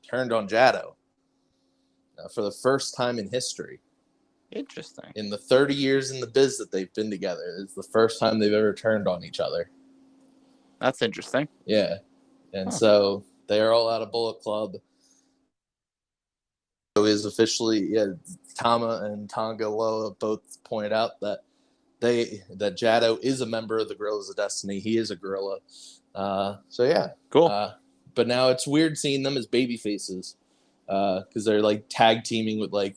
turned on Jado for the first time in history. Interesting. In the 30 years in the biz that they've been together, it's the first time they've ever turned on each other. That's interesting. Yeah. And so they're all out of Bullet Club. So is officially, Tama and Tonga Loa both pointed out that Jado is a member of the Gorillas of Destiny. He is a gorilla. So yeah. Cool. But now it's weird seeing them as baby faces because they're like tag teaming with like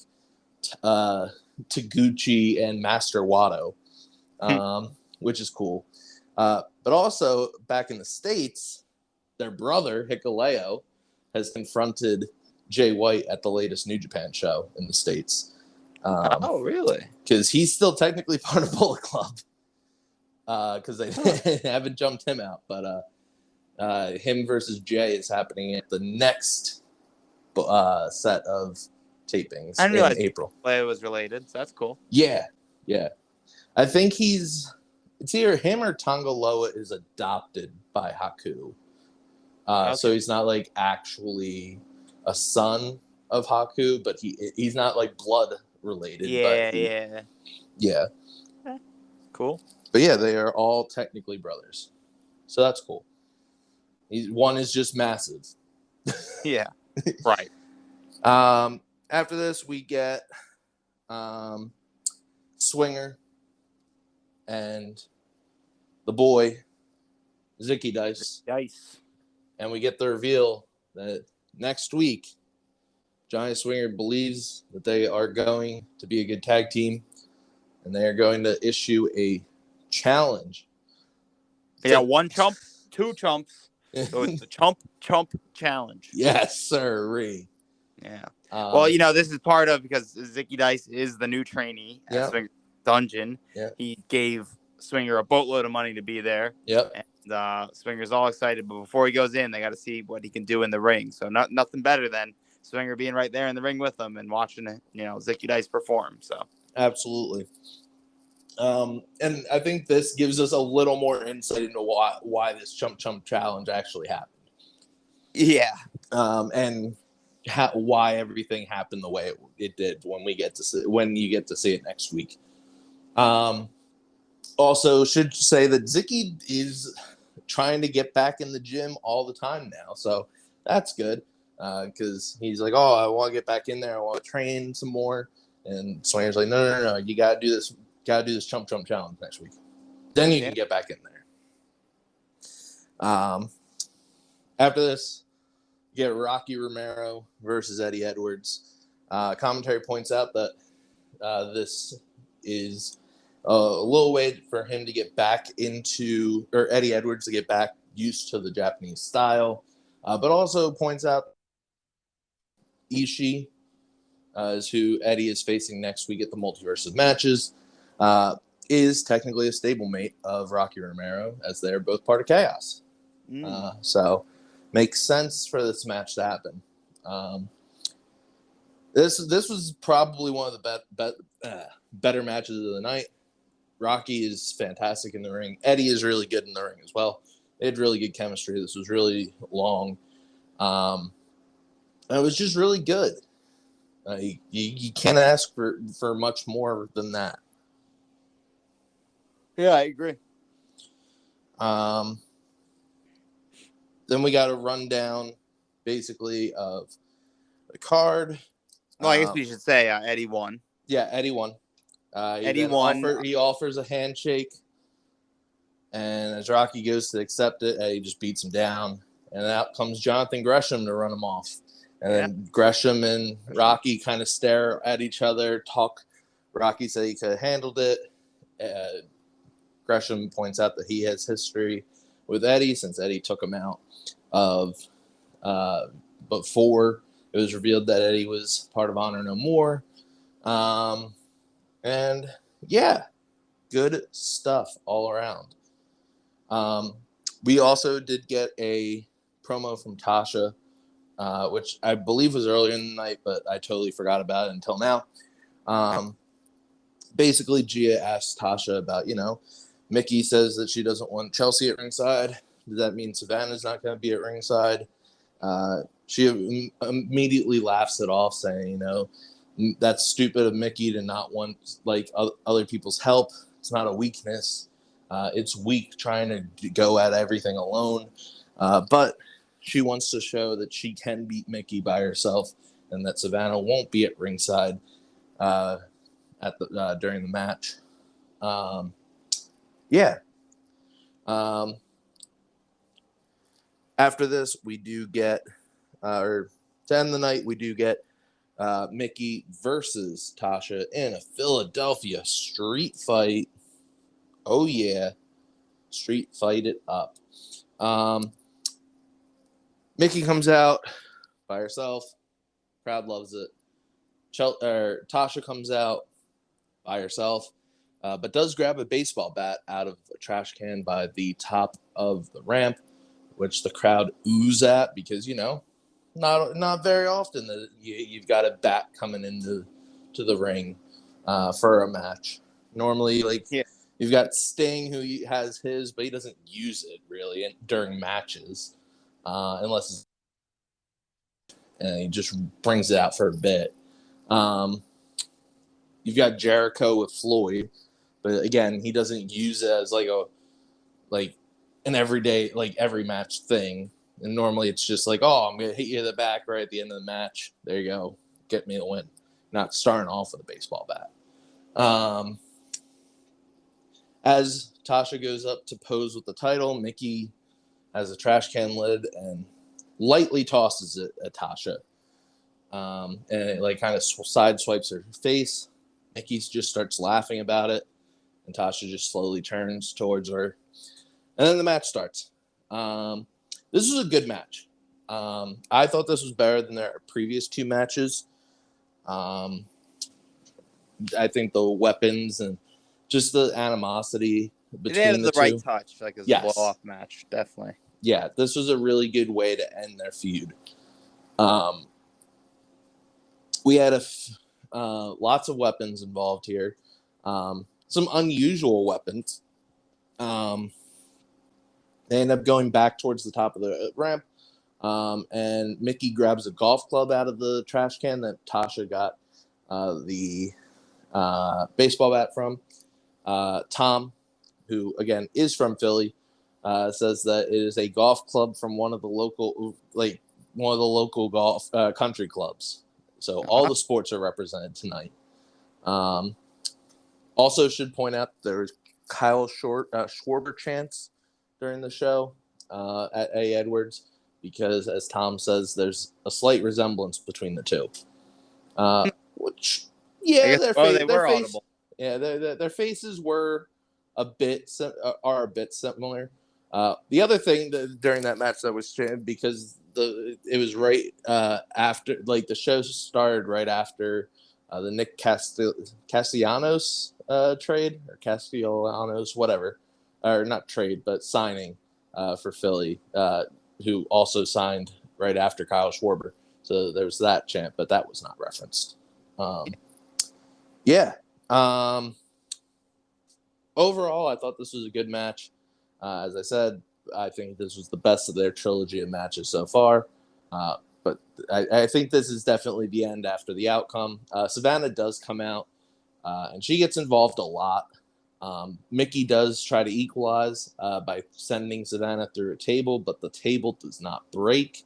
Taguchi and Master Wato, which is cool. But also back in the States, their brother Hikuleo has confronted Jay White at the latest New Japan show in the States. Oh, really? Because he's still technically part of Bullet Club because they haven't jumped him out. But him versus Jay is happening at the next set of tapings in April. It was related, so that's cool. Yeah. I think it's either him or Tonga Loa is adopted by Haku. So he's not like actually a son of Haku, but he's not like blood related. Yeah. Cool. But yeah, they are all technically brothers, so that's cool. One is just massive. Yeah. Right. After this, we get Swinger and the boy Zicky Dice. And we get the reveal that next week, Johnny Swinger believes that they are going to be a good tag team, and they are going to issue a challenge. They got one chump, two chumps. So it's the chump challenge. Yes, sir. Yeah. Well, this is part of because Zicky Dice is the new trainee at Swinger's Dungeon. Yep. He gave Swinger a boatload of money to be there. Yep. And Swinger's all excited, but before he goes in, they got to see what he can do in the ring. So nothing better than Swinger being right there in the ring with him and watching it, Zicky Dice perform. So absolutely. And I think this gives us a little more insight into why this chump challenge actually happened. Yeah. And why everything happened the way it did when you get to see it next week. Also, should say that Zicky is trying to get back in the gym all the time now, so that's good because he's like, I want to get back in there, I want to train some more, and Swinger's like, no, you gotta do this chump challenge next week, then you can get back in there. After this, you get Rocky Romero versus Eddie Edwards. Commentary points out that this is a little way for him to get back or Eddie Edwards to get back used to the Japanese style, but also points out Ishii is who Eddie is facing next week at the Multiverse of Matches, is technically a stablemate of Rocky Romero as they're both part of Chaos. So makes sense for this match to happen. This was probably one of the better matches of the night. Rocky is fantastic in the ring. Eddie is really good in the ring as well. They had really good chemistry. This was really long. And it was just really good. You can't ask for much more than that. Yeah, I agree. Then we got a rundown, basically, of the card. Well, I guess we should say Eddie won. Yeah, Eddie won. Eddie won. He offers a handshake, and as Rocky goes to accept it, Eddie just beats him down. And out comes Jonathan Gresham to run him off. And then Gresham and Rocky kind of stare at each other, talk. Rocky said he could have handled it. Gresham points out that he has history with Eddie since Eddie took him out before it was revealed that Eddie was part of Honor No More. And yeah, good stuff all around. We also did get a promo from Tasha, which I believe was earlier in the night, but I totally forgot about it until now. Basically, Gia asked Tasha about, Mickey says that she doesn't want Chelsea at ringside. Does that mean Savannah's not going to be at ringside? She immediately laughs it off, saying, that's stupid of Mickey to not want other people's help. It's not a weakness. It's weak trying to go at everything alone. But she wants to show that she can beat Mickey by herself and that Savannah won't be at ringside during the match. After this, we do get, to end the night, we do get Mickey versus Tasha in a Philadelphia street fight. Oh, yeah. Street fight it up. Mickey comes out by herself. Crowd loves it. Tasha comes out by herself, but does grab a baseball bat out of a trash can by the top of the ramp, which the crowd oohs at because, not very often that you've got a bat coming into the ring for a match. Normally, you've got Sting who has his, but he doesn't use it really during matches unless and he just brings it out for a bit. You've got Jericho with Floyd, but again, he doesn't use it as an everyday, every match thing. And normally it's just I'm going to hit you in the back right at the end of the match. There you go. Get me the win. Not starting off with a baseball bat. As Tasha goes up to pose with the title, Mickey has a trash can lid and lightly tosses it at Tasha. And it kind of side swipes her face. Mickey just starts laughing about it. And Tasha just slowly turns towards her. And then the match starts. This was a good match. I thought this was better than their previous two matches. I think the weapons and just the animosity between the two. Right touch, as a blow-off match, definitely. Yeah, this was a really good way to end their feud. We had lots of weapons involved here. Some unusual weapons. They end up going back towards the top of the ramp. And Mickey grabs a golf club out of the trash can that Tasha got the baseball bat from. Tom, who again is from Philly, says that it is a golf club from one of the local golf country clubs. So all the sports are represented tonight. Also should point out there's Kyle Schwarber chants during the show at A. Edwards because, as Tom says, there's a slight resemblance between the two. Which, yeah, their faces were a bit similar. The other thing during that match that was chanted because it was right after the show started right after the Nick Castellanos trade or Castellanos whatever, or not trade but signing for Philly, who also signed right after Kyle Schwarber. So there's that chant, but that was not referenced. Overall, I thought this was a good match. As I said, I think this was the best of their trilogy of matches so far. But I think this is definitely the end after the outcome. Savannah does come out, and she gets involved a lot. Mickey does try to equalize by sending Savannah through a table, but the table does not break.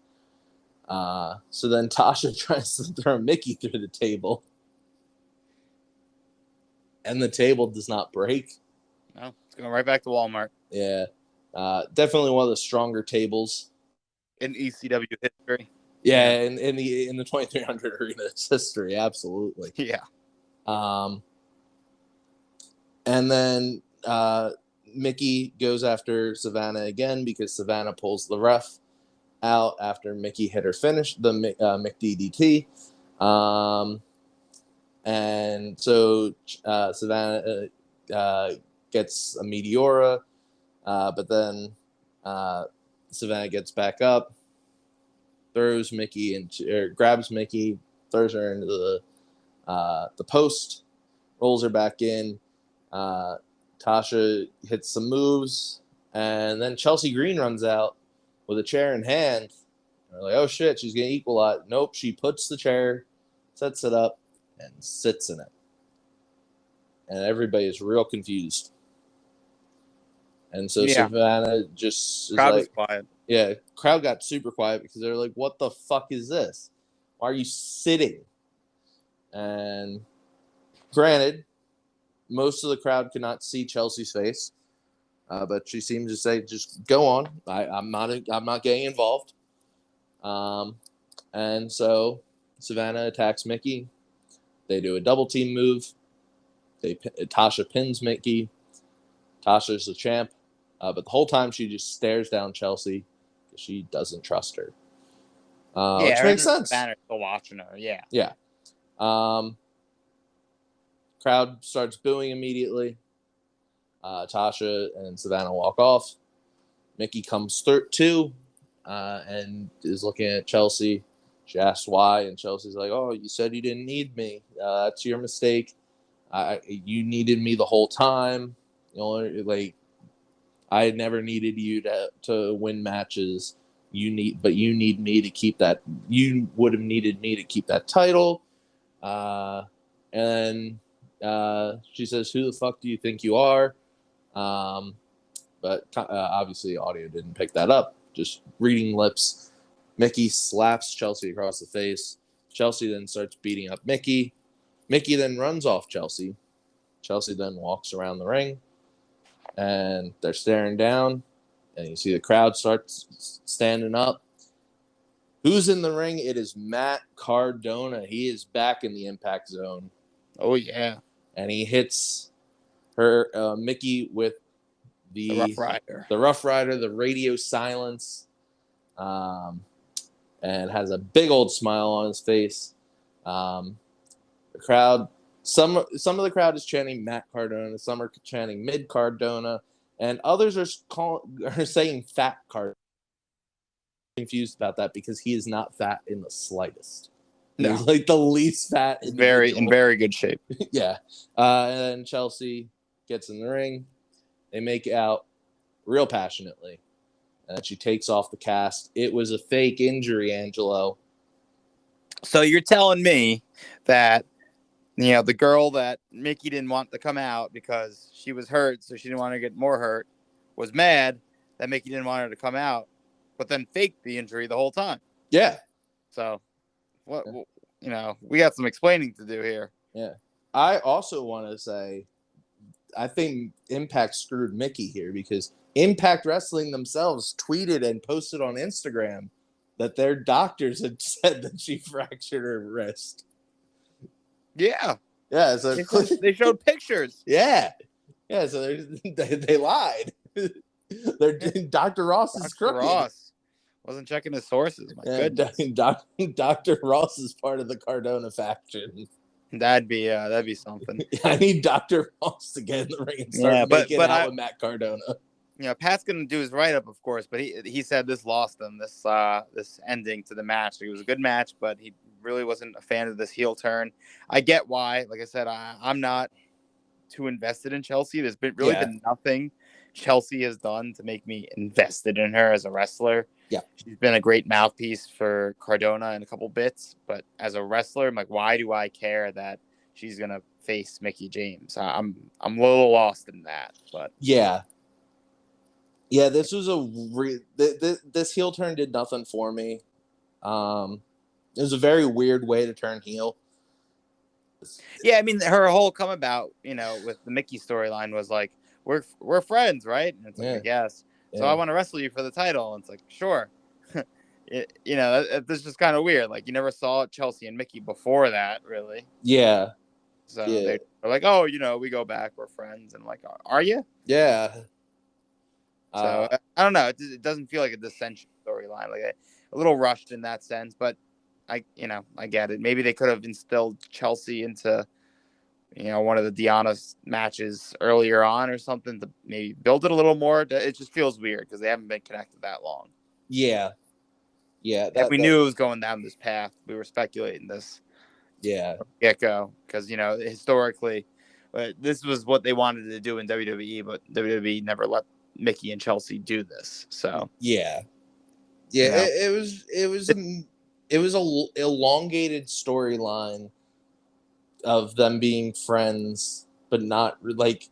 So then Tasha tries to throw Mickey through the table, and the table does not break. No, it's going right back to Walmart. Yeah, definitely one of the stronger tables in ECW history. Yeah, in the 2300 Arena's history, absolutely. Yeah. And then Mickey goes after Savannah again because Savannah pulls the ref out after Mickey hit her finish, the Mick DDT. And so Savannah gets a Meteora, but then Savannah gets back up, throws Mickey or grabs Mickey, throws her into the post, rolls her back in. Tasha hits some moves, and then Chelsea Green runs out with a chair in hand. They're like, oh shit, she's gonna equalize. Nope, she puts the chair, sets it up, and sits in it. And everybody is real confused. And so Savannah just is crowd like, was quiet. Yeah, crowd got super quiet because they're like, what the fuck is this? Why are you sitting? And granted, most of the crowd could not see Chelsea's face, but she seemed to say, just go on. I'm not getting involved. And so Savannah attacks Mickey. They do a double team move. Tasha pins Mickey. Tasha's the champ. But the whole time she just stares down Chelsea because she doesn't trust her. Which makes sense. Savannah's still watching her. Yeah. Yeah. Crowd starts booing immediately. Tasha and Savannah walk off. Mickey comes through too, and is looking at Chelsea. She asks why, and Chelsea's like, "Oh, you said you didn't need me. That's your mistake. You needed me the whole time. You know, like I never needed you to win matches. You need me to keep that. You would have needed me to keep that title." And she says, "Who the fuck do you think you are?" But obviously audio didn't pick that up. Just reading lips. Mickey slaps Chelsea across the face. Chelsea then starts beating up Mickey. Mickey then runs off Chelsea. Chelsea then walks around the ring. And they're staring down. And you see the crowd starts standing up. Who's in the ring? It is Matt Cardona. He is back in the Impact Zone. Oh, yeah. And he hits her Mickey with the Rough Rider, the radio silence, and has a big old smile on his face. The crowd, some of the crowd is chanting Matt Cardona, some are chanting Mid Cardona, and others are saying Fat Cardona. Confused about that because he is not fat in the slightest. No. He's like the least fat. In very good shape. Yeah. And then Chelsea gets in the ring. They make out real passionately. And she takes off the cast. It was a fake injury, Angelo. So you're telling me that, the girl that Mickey didn't want to come out because she was hurt, so she didn't want to get more hurt, was mad that Mickey didn't want her to come out, but then faked the injury the whole time. Yeah. So, we got some explaining to do here. Yeah. I also want to say, I think Impact screwed Mickey here because Impact Wrestling themselves tweeted and posted on Instagram that their doctors had said that she fractured her wrist. Yeah. Yeah. So they showed pictures. Yeah. Yeah. So they lied. Dr. Ross is crooked. Ross wasn't checking his sources. My goodness. Dr. Ross is part of the Cardona faction. That'd be something. I need Dr. Ross to get in the ring and start making out with Matt Cardona. Pat's gonna do his write-up, of course, but he said this lost him, this ending to the match. It was a good match, but he really wasn't a fan of this heel turn. I get why. Like I said, I'm not too invested in Chelsea. There's been nothing Chelsea has done to make me invested in her as a wrestler. Yeah, she's been a great mouthpiece for Cardona in a couple bits, but as a wrestler, I'm like, why do I care that she's gonna face Mickie James? I'm a little lost in that, but yeah. This was this heel turn did nothing for me. It was a very weird way to turn heel. Yeah, I mean, her whole come about, with the Mickie storyline was like, we're friends, right? And it's like, I guess. So I want to wrestle you for the title. And it's like, sure. This is just kind of weird. Like, you never saw Chelsea and Mickie before that, really. Yeah. So they're like, oh, we go back. We're friends. And I'm like, are you? Yeah. So I don't know. It doesn't feel like a dissension storyline. Like a little rushed in that sense. But I get it. Maybe they could have instilled Chelsea into, one of the Deanna matches earlier on or something to maybe build it a little more. It just feels weird because they haven't been connected that long. Yeah. If we knew it was going down this path, we were speculating this. Yeah. Get-go, because, historically, this was what they wanted to do in WWE, but WWE never let Mickey and Chelsea do this. So yeah. It was an elongated storyline of them being friends, but not like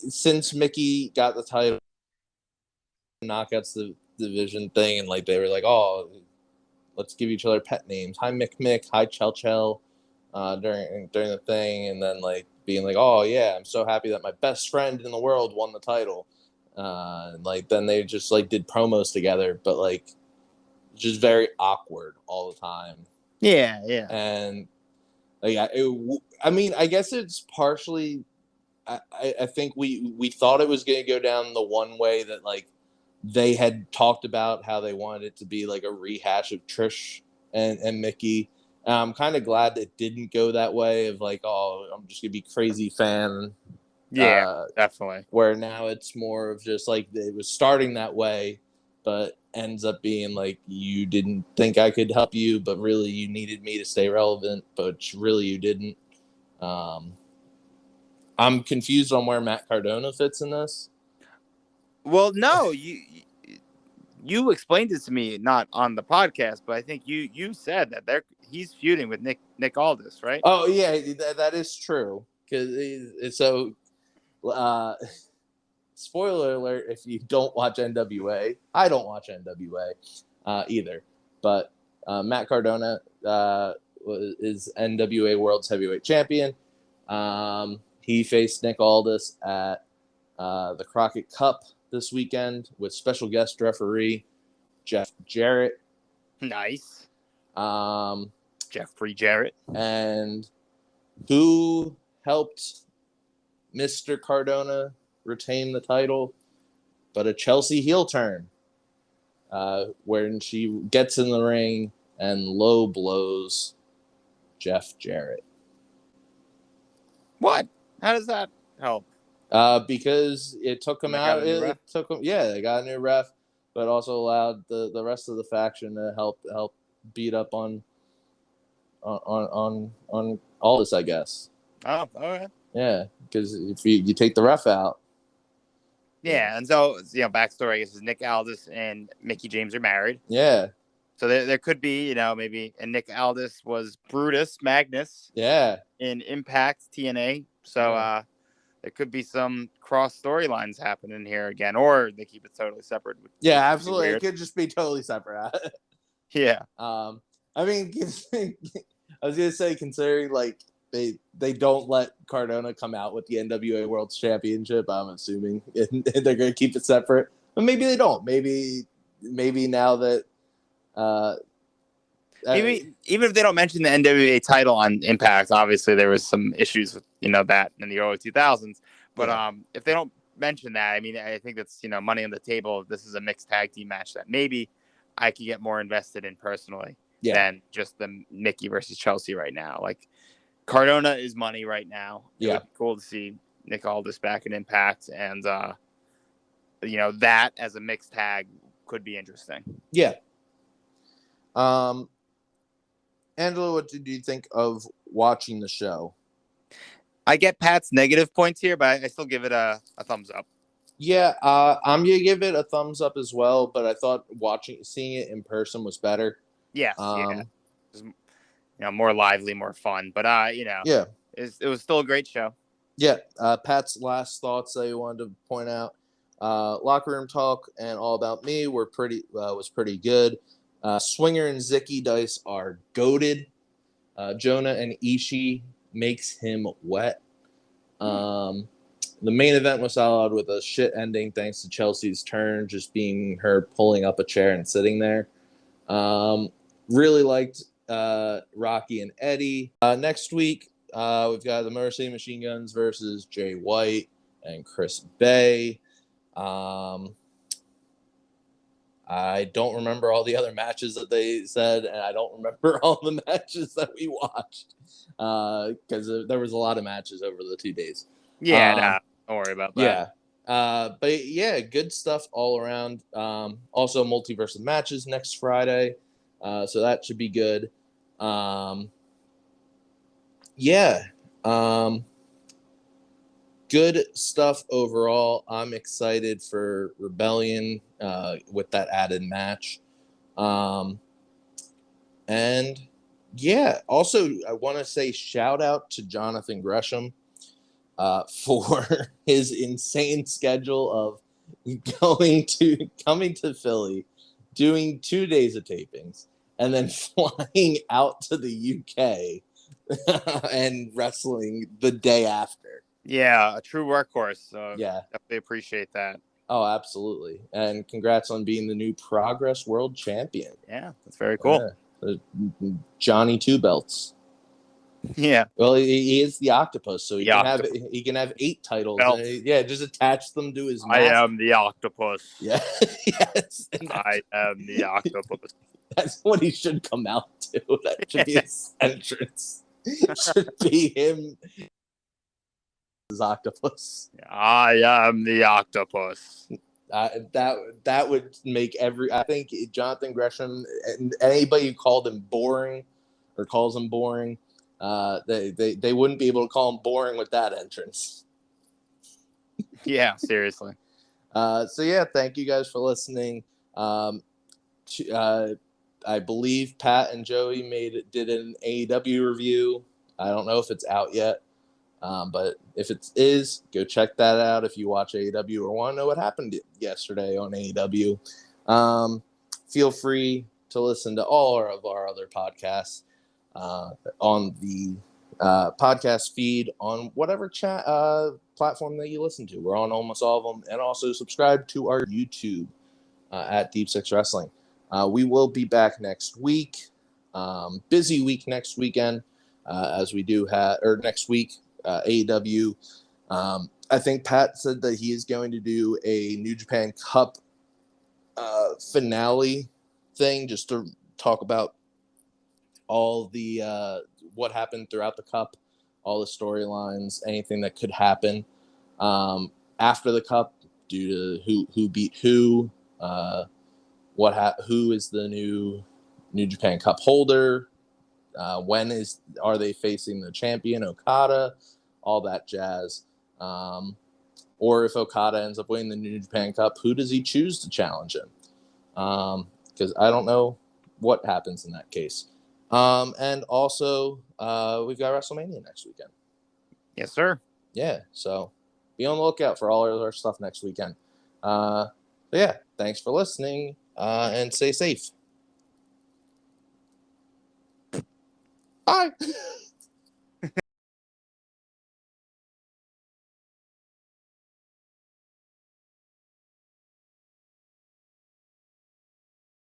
since Mickey got the title, knockouts the division thing, and like they were like, oh, let's give each other pet names. Hi Mick, hi Chel, during the thing, and then like being like, oh yeah, I'm so happy that my best friend in the world won the title. And like then they just like did promos together, but like just very awkward all the time. Yeah. And like I mean, I guess it's partially. I think we thought it was going to go down the one way that like they had talked about how they wanted it to be like a rehash of Trish and Mickey. And I'm kind of glad it didn't go that way of like, oh, I'm just gonna be crazy fan. Yeah, definitely. Where now it's more of just like it was starting that way, but ends up being like you didn't think I could help you, but really you needed me to stay relevant, but really you didn't. I'm confused on where Matt Cardona fits in this. Well, no, you explained it to me, not on the podcast, but I think you said that he's feuding with Nick Aldis, right? Oh yeah, that is true. Because spoiler alert: if you don't watch NWA, I don't watch NWA either. But Matt Cardona is NWA World's Heavyweight Champion. He faced Nick Aldis at the Crockett Cup this weekend with special guest referee Jeff Jarrett. Nice. Jeffrey Jarrett. And who helped Mr. Cardona retain the title but a Chelsea heel turn, when she gets in the ring and low blows Jeff Jarrett. What? How does that help? Because it took him out. It took him. Yeah, they got a new ref, but also allowed the rest of the faction to help beat up on all this, I guess. Oh, all right. Yeah, because if you take the ref out. Yeah, and so backstory is Nick Aldis and Mickie James are married. Yeah. So there could be, maybe, and Nick Aldis was Brutus Magnus. Yeah. In Impact TNA. So there could be some cross storylines happening here again, or they keep it totally separate. Yeah, absolutely. It could just be totally separate. Yeah. I mean, I was gonna say, considering like they don't let Cardona come out with the NWA World Championship, I'm assuming, and they're gonna keep it separate. But maybe they don't. Maybe now that maybe even if they don't mention the NWA title on Impact, obviously there was some issues with that in the early 2000s. But if they don't mention that, I mean, I think that's money on the table. This is a mixed tag team match that maybe I could get more invested in personally than just the Mickey versus Chelsea right now. Like Cardona is money right now. It would be cool to see Nick Aldis back in Impact, and that as a mixed tag could be interesting. Yeah. Angela, what did you think of watching the show? I get Pat's negative points here, but I still give it a thumbs up. Yeah, I'm gonna give it a thumbs up as well. But I thought seeing it in person was better. Yes, it was, more lively, more fun. But it was still a great show. Yeah. Pat's last thoughts that he wanted to point out: locker room talk and All About Me was pretty good. Swinger and Zicky Dice are goated. Jonah and Ishii makes him wet. The main event was solid with a shit ending thanks to Chelsea's turn, just being her pulling up a chair and sitting there. Really liked Rocky and Eddie. Next week, we've got the Motor City Machine Guns versus Jay White and Chris Bay. I don't remember all the other matches that they said, and I don't remember all the matches that we watched because there was a lot of matches over the 2 days. Yeah, don't worry about that. Yeah. But yeah, good stuff all around. Also, multiverse of matches next Friday, so that should be good. Yeah, good stuff overall. I'm excited for Rebellion with that added match. And yeah, also I want to say shout out to Jonathan Gresham for his insane schedule of coming to Philly, doing 2 days of tapings, and then flying out to the UK and wrestling the day after. Yeah, a true workhorse. So yeah, definitely appreciate that. Oh, absolutely. And congrats on being the new Progress World Champion. Yeah, that's very cool. Johnny Two Belts. Yeah. Well, he is the octopus, so he can have 8 titles. Just attach them to his mask. I am the octopus. Yeah. Yes. I am the octopus. That's what he should come out to. That should be his entrance. Should be him. His octopus. I am the octopus. That would make I think Jonathan Gresham and anybody who called him boring or calls him boring, they wouldn't be able to call him boring with that entrance. Yeah, seriously. So yeah, thank you guys for listening. I believe Pat and Joey did an AEW review. I don't know if it's out yet. But if it is, go check that out if you watch AEW or want to know what happened yesterday on AEW. Feel free to listen to all of our other podcasts on the podcast feed on whatever platform that you listen to. We're on almost all of them. And also subscribe to our YouTube at Deep Six Wrestling. We will be back next week. Busy week next weekend as we do next week. AEW. I think Pat said that he is going to do a New Japan Cup finale thing just to talk about all the what happened throughout the Cup, all the storylines, anything that could happen after the Cup due to who beat who, who is the new New Japan Cup holder, when are they facing the champion Okada, all that jazz. Or if Okada ends up winning the New Japan Cup, who does he choose to challenge him? Because I don't know what happens in that case. And also, we've got WrestleMania next weekend. Yes, sir. Yeah, so be on the lookout for all of our stuff next weekend. So yeah, thanks for listening, and stay safe. Bye.